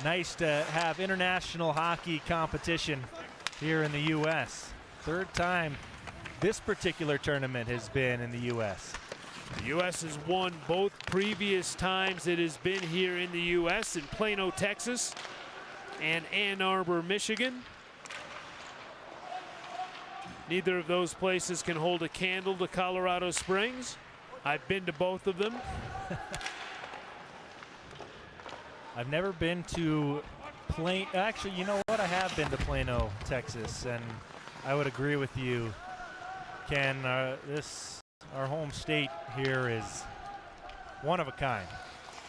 nice to have international hockey competition here in the U.S. Third time this particular tournament has been in the U.S. The U.S. has won both previous times it has been here in the U.S. in Plano, Texas, and Ann Arbor, Michigan. Neither of those places can hold a candle to Colorado Springs. I've been to both of them. I've never been to Plano. Actually, you know what? I have been to Plano, Texas, and I would agree with you, Ken. Our home state here is one of a kind.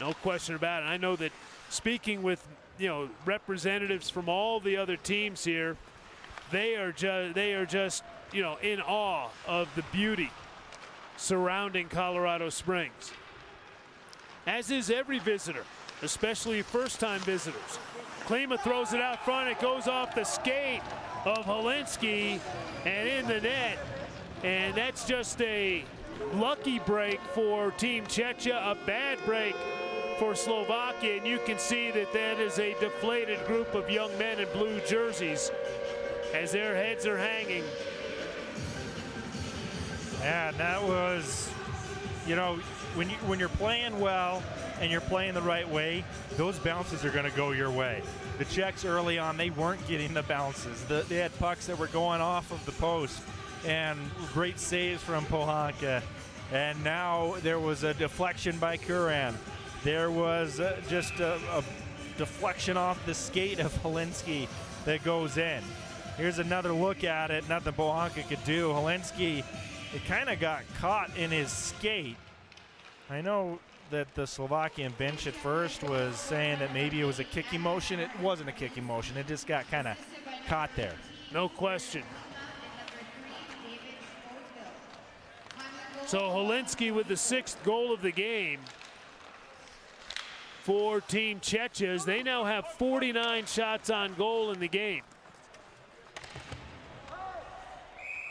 No question about it. I know that speaking with representatives from all the other teams here, they are just in awe of the beauty surrounding Colorado Springs, as is every visitor, especially first-time visitors. Klima throws it out front. It goes off the skate of Holinsky and in the net. And that's just a lucky break for Team Cechia, a bad break for Slovakia. And you can see that that is a deflated group of young men in blue jerseys as their heads are hanging. Yeah, that was, when you're playing well and you're playing the right way, those bounces are going to go your way. The Czechs early on, they weren't getting the bounces. They had pucks that were going off of the post, and great saves from Pohanka. And now there was a deflection by Curran. There was just a deflection off the skate of Holinsky that goes in. Here's another look at it. Nothing Pohanka could do. Holinsky, it kind of got caught in his skate. I know that the Slovakian bench at first was saying that maybe it was a kicking motion. It wasn't a kicking motion. It just got kind of caught there. No question. So Holinsky with the 6th goal of the game for Team Cechia, as they now have 49 shots on goal in the game.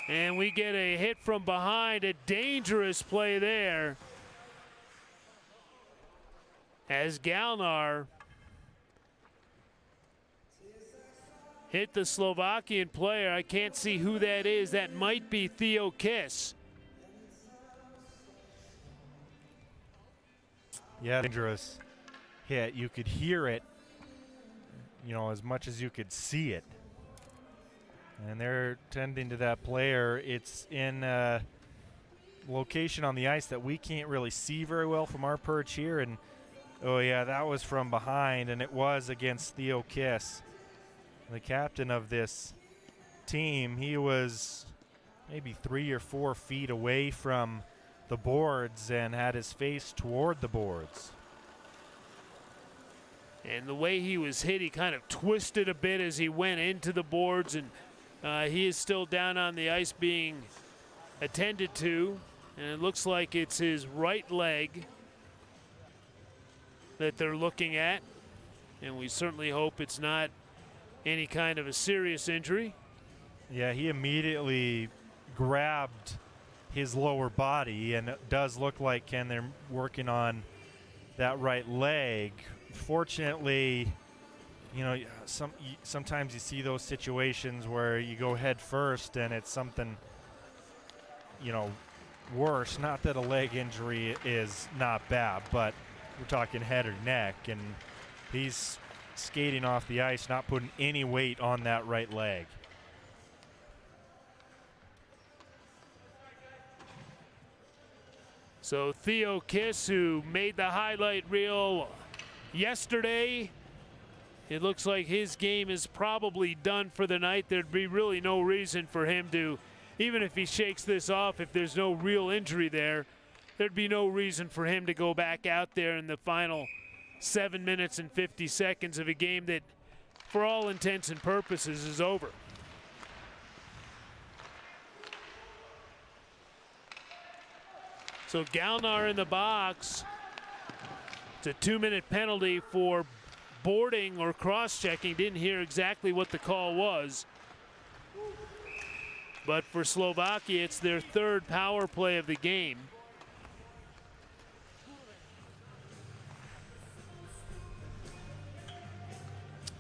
And we get a hit from behind, a dangerous play there, as Galnar hit the Slovakian player. I can't see who that is. That might be Theo Kiss. Yeah, dangerous hit. You could hear it, you know, as much as you could see it. And they're tending to that player. It's in a location on the ice that we can't really see very well from our perch here. And, oh, yeah, that was from behind, and it was against Theo Kiss, the captain of this team. He was maybe 3 or 4 feet away from the boards and had his face toward the boards. And the way he was hit, he kind of twisted a bit as he went into the boards, and he is still down on the ice being attended to, and it looks like it's his right leg that they're looking at, and we certainly hope it's not any kind of a serious injury. Yeah, he immediately grabbed his lower body, and it does look like, Ken, they're working on that right leg. Fortunately, you know, sometimes you see those situations where you go head first and it's something, you know, worse. Not that a leg injury is not bad, but we're talking head or neck, and he's skating off the ice, not putting any weight on that right leg. So Theo Kiss, who made the highlight reel yesterday, it looks like his game is probably done for the night. There'd be really no reason for him to, even if he shakes this off, if there's no real injury there, there'd be no reason for him to go back out there in the final 7 minutes and 50 seconds of a game that, for all intents and purposes, is over. So Galnar in the box. It's a 2-minute penalty for boarding or cross-checking. Didn't hear exactly what the call was. But for Slovakia, it's their 3rd power play of the game.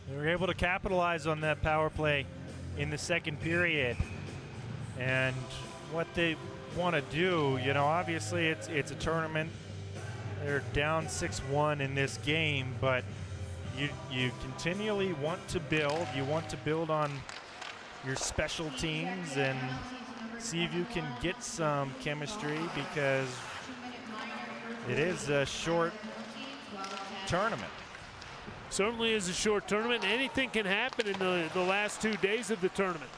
They were able to capitalize on that power play in the 2nd period. And what they want to do, you know, obviously it's a tournament. They're down 6-1 in this game, but you continually want to build. You want to build on your special teams and see if you can get some chemistry, because it is a short tournament. Certainly is a short tournament. Anything can happen in the last 2 days of the tournament.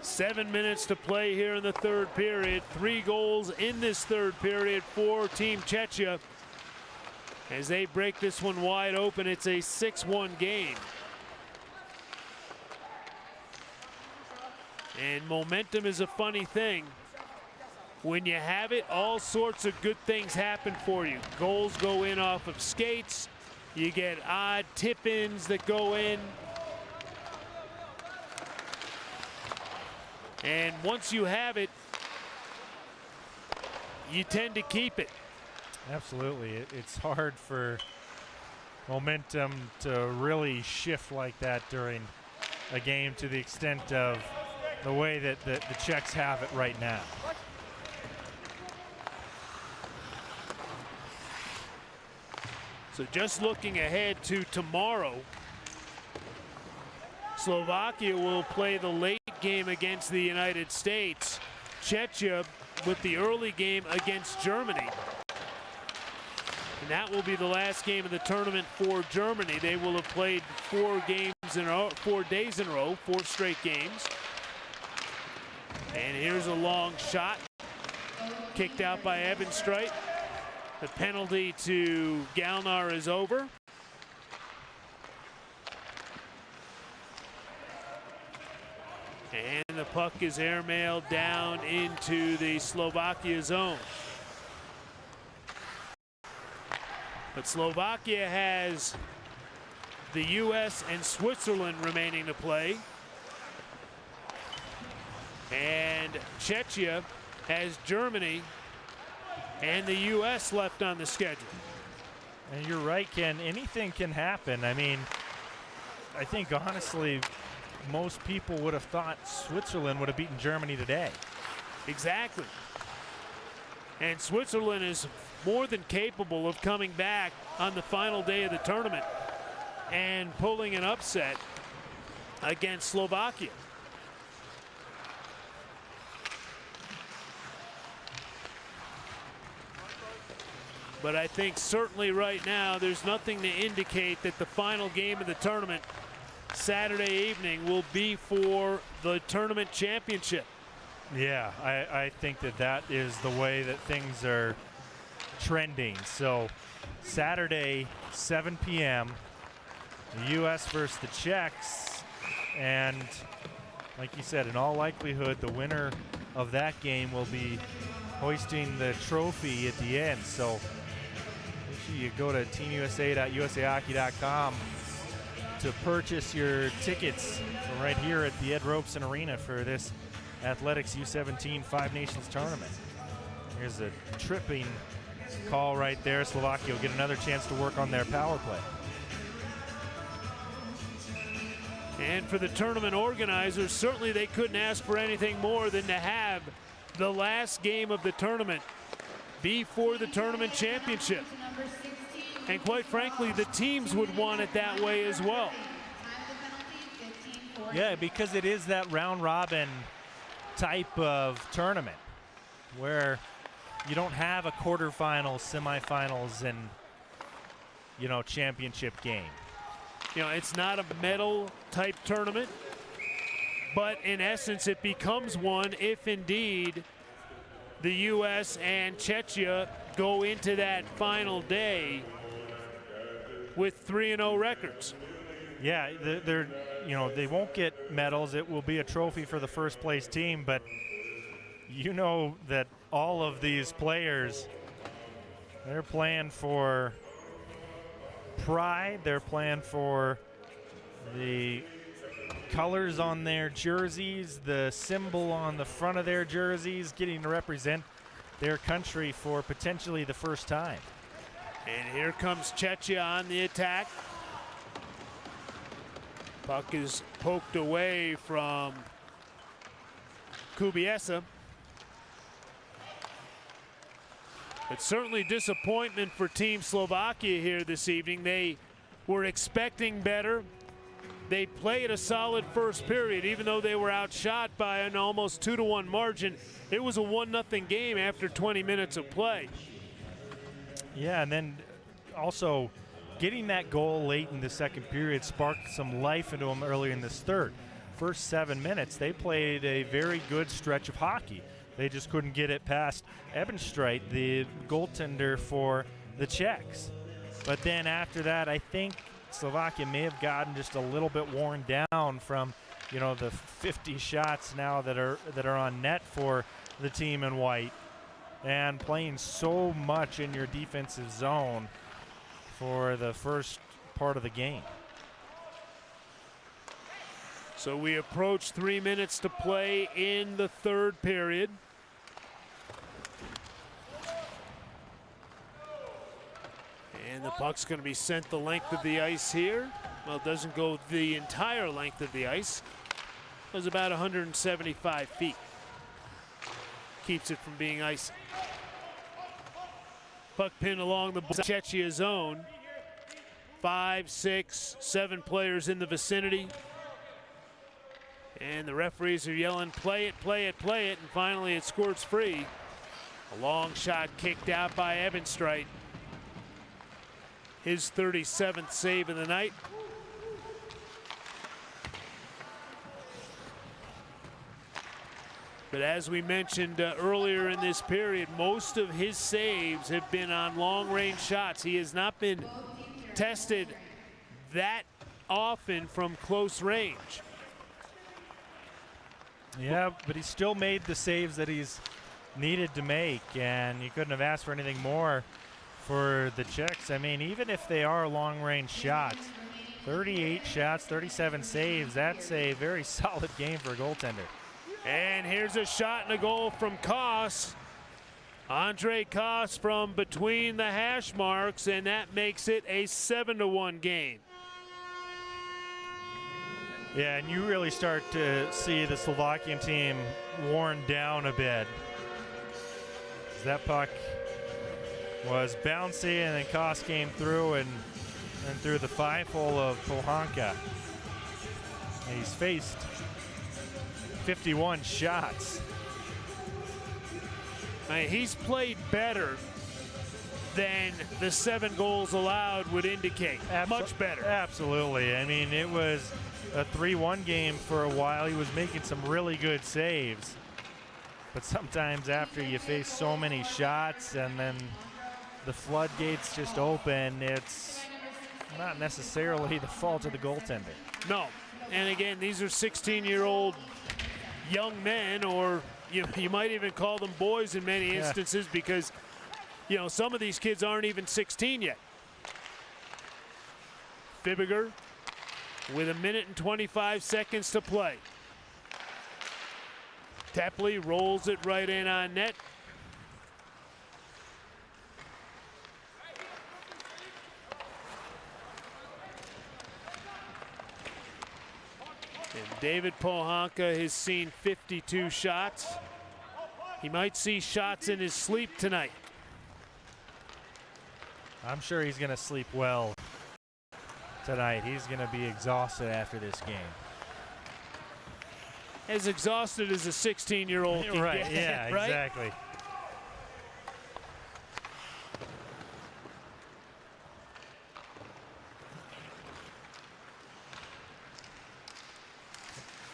Seven minutes to play here in the 3rd period. 3 goals in this 3rd period for Team Cechia. As they break this one wide open, it's a 6-1 game. And momentum is a funny thing. When you have it, all sorts of good things happen for you. Goals go in off of skates. You get odd tip-ins that go in. And once you have it, you tend to keep it. Absolutely. It's hard for momentum to really shift like that during a game, to the extent of the way that the Czechs have it right now. So just looking ahead to tomorrow, Slovakia will play the late game against the United States. Cechia with the early game against Germany. And that will be the last game of the tournament for Germany. They will have played 4 days in a row, 4 straight games. And here's a long shot, kicked out by Evan Streit. The penalty to Galnar is over. And the puck is airmailed down into the Slovakia zone. But Slovakia has the U.S. and Switzerland remaining to play. And Cechia has Germany and the U.S. left on the schedule. And you're right, Ken. Anything can happen. I mean, I think honestly, most people would have thought Switzerland would have beaten Germany today. Exactly. And Switzerland is more than capable of coming back on the final day of the tournament and pulling an upset against Slovakia. But I think certainly right now there's nothing to indicate that the final game of the tournament Saturday evening will be for the tournament championship. Yeah, I think that is the way that things are trending. So Saturday, 7 p.m., the U.S. versus the Czechs. And like you said, in all likelihood, the winner of that game will be hoisting the trophy at the end. So make sure you go to teamusa.usahockey.com to purchase your tickets from right here at the Ed Robeson Arena for this Athletics U17 Five Nations tournament. Here's a tripping call right there. Slovakia will get another chance to work on their power play. And for the tournament organizers, certainly they couldn't ask for anything more than to have the last game of the tournament be for the tournament championship. And quite frankly, the teams would want it that way as well. Yeah, because it is that round robin type of tournament where you don't have a quarterfinals, semifinals, and championship game. It's not a medal type tournament, but in essence it becomes one if indeed the U.S. and Cechia go into that final day with 3-0 records. Yeah, they won't get medals. It will be a trophy for the first place team, but you know that all of these players, they're playing for pride. They're playing for the colors on their jerseys, the symbol on the front of their jerseys, getting to represent their country for potentially the first time. And here comes Cechia on the attack. Puck is poked away from Kubiesa. But certainly disappointment for Team Slovakia here this evening. They were expecting better. They played a solid first period, even though they were outshot by an almost 2-1 margin. It was a 1-0 game after 20 minutes of play. Yeah, and then also getting that goal late in the second period sparked some life into them early in this third. First 7 minutes, they played a very good stretch of hockey. They just couldn't get it past Abbonati, the goaltender for the Czechs. But then after that, I think Slovakia may have gotten just a little bit worn down from, the 50 shots now that are on net for the team in white, and playing so much in your defensive zone for the first part of the game. So we approach 3 minutes to play in the third period. And the puck's going to be sent the length of the ice here. Well, it doesn't go the entire length of the ice. It was about 175 feet. Keeps it from being icy. Puck pinned along the Cechia zone. 5, 6, 7 players in the vicinity. And the referees are yelling, play it, play it, play it. And finally it squirts free. A long shot kicked out by Abbonati. His 37th save of the night. But as we mentioned earlier in this period, most of his saves have been on long-range shots. He has not been tested that often from close range. Yeah, but he still made the saves that he's needed to make, and you couldn't have asked for anything more for the Czechs. I mean, even if they are long-range shots, 38 shots, 37 saves, that's a very solid game for a goaltender. And here's a shot and a goal from Koss. Andre Koss from between the hash marks, and that makes it a 7-1 game. Yeah, and you really start to see the Slovakian team worn down a bit. That puck was bouncy, and then Koss came through and through the 5-hole of Pohanka. And he's faced 51 shots. He's played better than the 7 goals allowed would indicate. Much better. Absolutely. I mean, it was a 3-1 game for a while. He was making some really good saves. But sometimes after you face so many shots and then the floodgates just open, it's not necessarily the fault of the goaltender. No. And again, these are 16-year-old young men, or you might even call them boys in many instances, because some of these kids aren't even 16 yet. Fibiger with 1 minute and 25 seconds to play. Tepley rolls it right in on net. And David Pohanka has seen 52 shots. He might see shots in his sleep tonight. I'm sure he's going to sleep well tonight. He's going to be exhausted after this game. As exhausted as a 16-year-old can right, get, yeah, right? Exactly.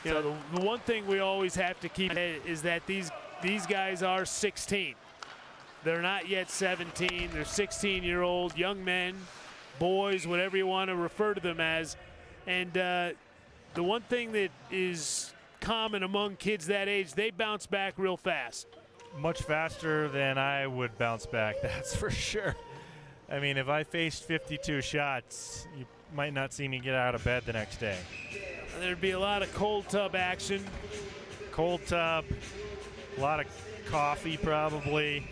The one thing we always have to keep is that these guys are 16. They're not yet 17. They're 16-year-old young men, boys, whatever you want to refer to them as. And the one thing that is common among kids that age, they bounce back real fast. Much faster than I would bounce back, that's for sure. I mean, if I faced 52 shots, you might not see me get out of bed the next day. There'd be a lot of cold tub action. Cold tub, a lot of coffee probably.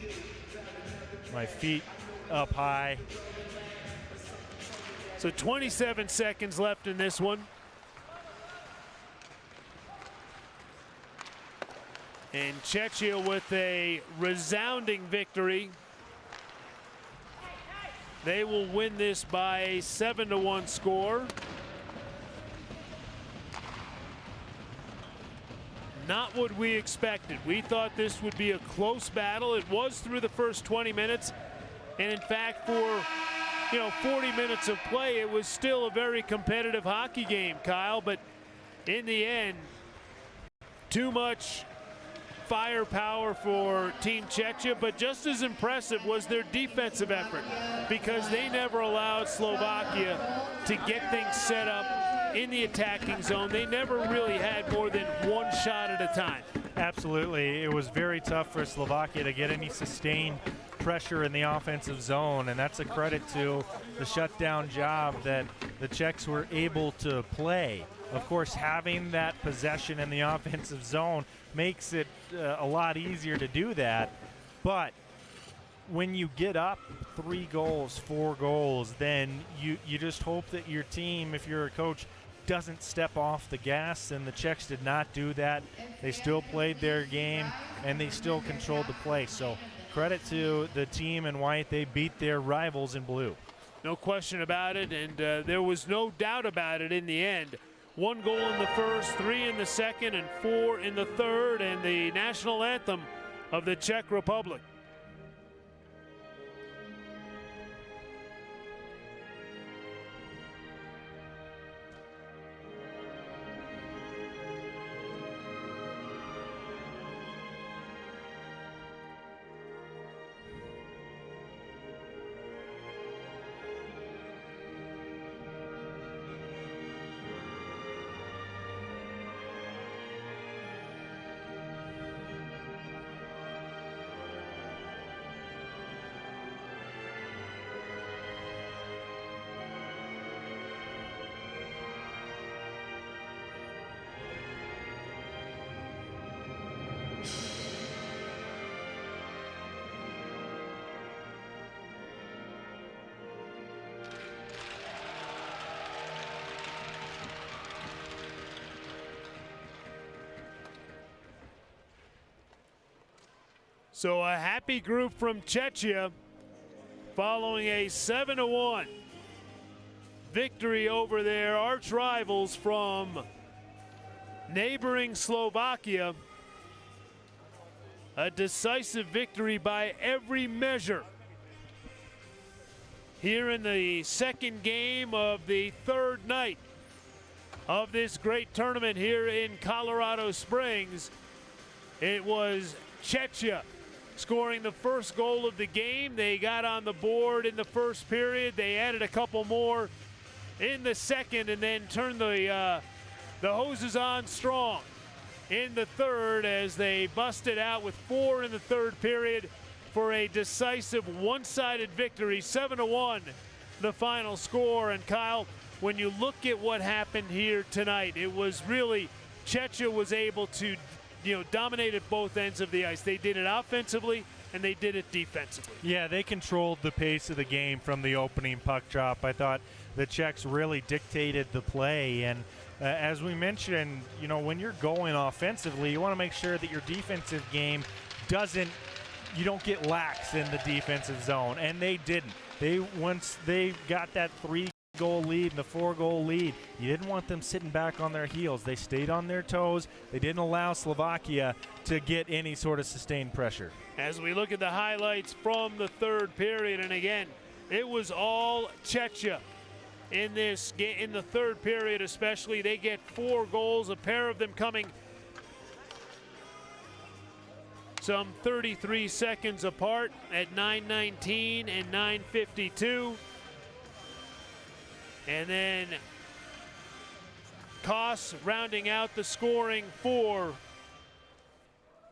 My feet up high. So 27 seconds left in this one. And Cechia with a resounding victory. They will win this by a 7-1 score. Not what we expected. We thought this would be a close battle. It was through the first 20 minutes. And in fact, for 40 minutes of play, it was still a very competitive hockey game, Kyle. But in the end, too much firepower for Team Cechia, but just as impressive was their defensive effort, because they never allowed Slovakia to get things set up in the attacking zone. They never really had more than one shot at a time. Absolutely. It was very tough for Slovakia to get any sustained pressure in the offensive zone, and that's a credit to the shutdown job that the Czechs were able to play. Of course, having that possession in the offensive zone makes it a lot easier to do that, but when you get up 3 goals, 4 goals, then you just hope that your team, if you're a coach, doesn't step off the gas, and the Czechs did not do that. They still played their game, and they still controlled the play. So credit to the team in white. They beat their rivals in blue. No question about it, and there was no doubt about it in the end. 1 goal in the first, 3 in the second, and 4 in the third, and the national anthem of the Czech Republic. So a happy group from Cechia following a 7-1 victory over their arch rivals from neighboring Slovakia. A decisive victory by every measure here in the second game of the third night of this great tournament here in Colorado Springs. It was Cechia scoring the first goal of the game. They got on the board in the first period. They added a couple more in the second and then turned the hoses on strong in the third as they busted out with 4 in the third period for a decisive one-sided victory, 7-1 the final score. And Kyle, when you look at what happened here tonight, it was really Cechia was able to dominate at both ends of the ice. They did it offensively and they did it defensively. Yeah, they controlled the pace of the game from the opening puck drop. I thought the Czechs really dictated the play, and as we mentioned, when you're going offensively, you want to make sure that your defensive game you don't get lax in the defensive zone, and they didn't. Once they got that 3-goal lead and the 4-goal lead, you didn't want them sitting back on their heels. They stayed on their toes. They didn't allow Slovakia to get any sort of sustained pressure. As we look at the highlights from the third period, and again, it was all Cechia in this game, in the third period especially. They get 4 goals, a pair of them coming some 33 seconds apart at 9:19 and 9:52. And then Koss rounding out the scoring for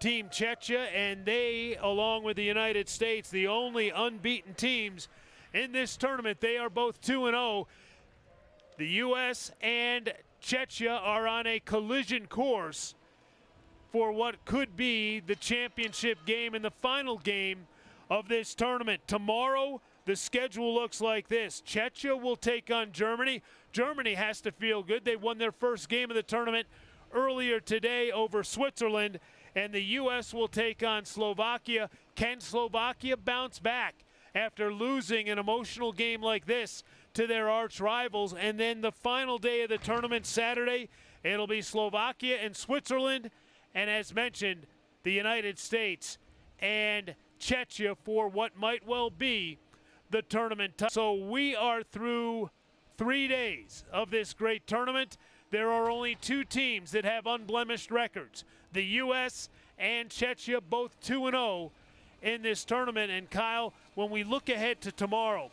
Team Cechia, and they, along with the United States, the only unbeaten teams in this tournament. They are both 2-0. The U.S. and Cechia are on a collision course for what could be the championship game and the final game of this tournament. Tomorrow, the schedule looks like this. Cechia will take on Germany. Germany has to feel good. They won their first game of the tournament earlier today over Switzerland. And the U.S. will take on Slovakia. Can Slovakia bounce back after losing an emotional game like this to their arch rivals? And then the final day of the tournament, Saturday, it'll be Slovakia and Switzerland. And as mentioned, the United States and Cechia for what might well be the tournament. So we are through 3 days of this great tournament. There are only 2 teams that have unblemished records. The U.S. and Cechia, both 2-0 in this tournament. And Kyle, when we look ahead to tomorrow,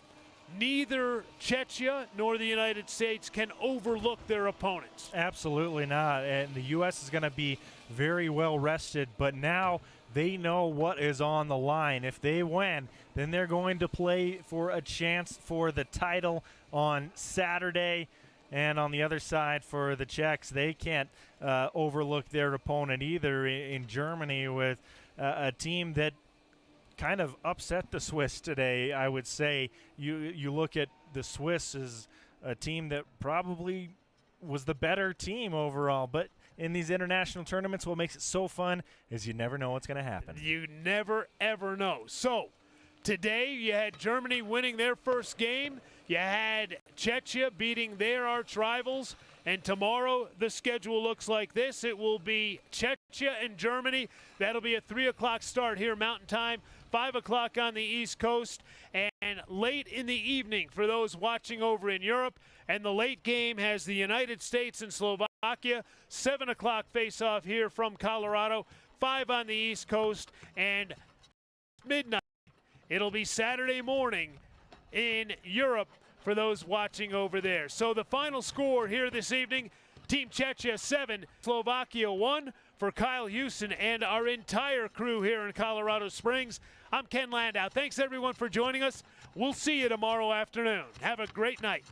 neither Cechia nor the United States can overlook their opponents. Absolutely not. And the U.S. is going to be very well rested, but now they know what is on the line. If they win, then they're going to play for a chance for the title on Saturday. And on the other side for the Czechs, they can't overlook their opponent either in Germany, with a team that kind of upset the Swiss today. I would say you look at the Swiss as a team that probably was the better team overall, but in these international tournaments, what makes it so fun is you never know what's going to happen. You never, ever know. So today you had Germany winning their first game. You had Cechia beating their arch rivals. And tomorrow the schedule looks like this. It will be Cechia and Germany. That'll be a 3 o'clock start here Mountain Time, 5 o'clock on the East Coast, and late in the evening for those watching over in Europe. And the late game has the United States and Slovakia, 7 o'clock face-off here from Colorado, 5 on the East Coast, and midnight. It'll be Saturday morning in Europe for those watching over there. So the final score here this evening, Team Cechia 7, Slovakia 1. For Kyle Houston and our entire crew here in Colorado Springs, I'm Ken Landau. Thanks everyone for joining us. We'll see you tomorrow afternoon. Have a great night.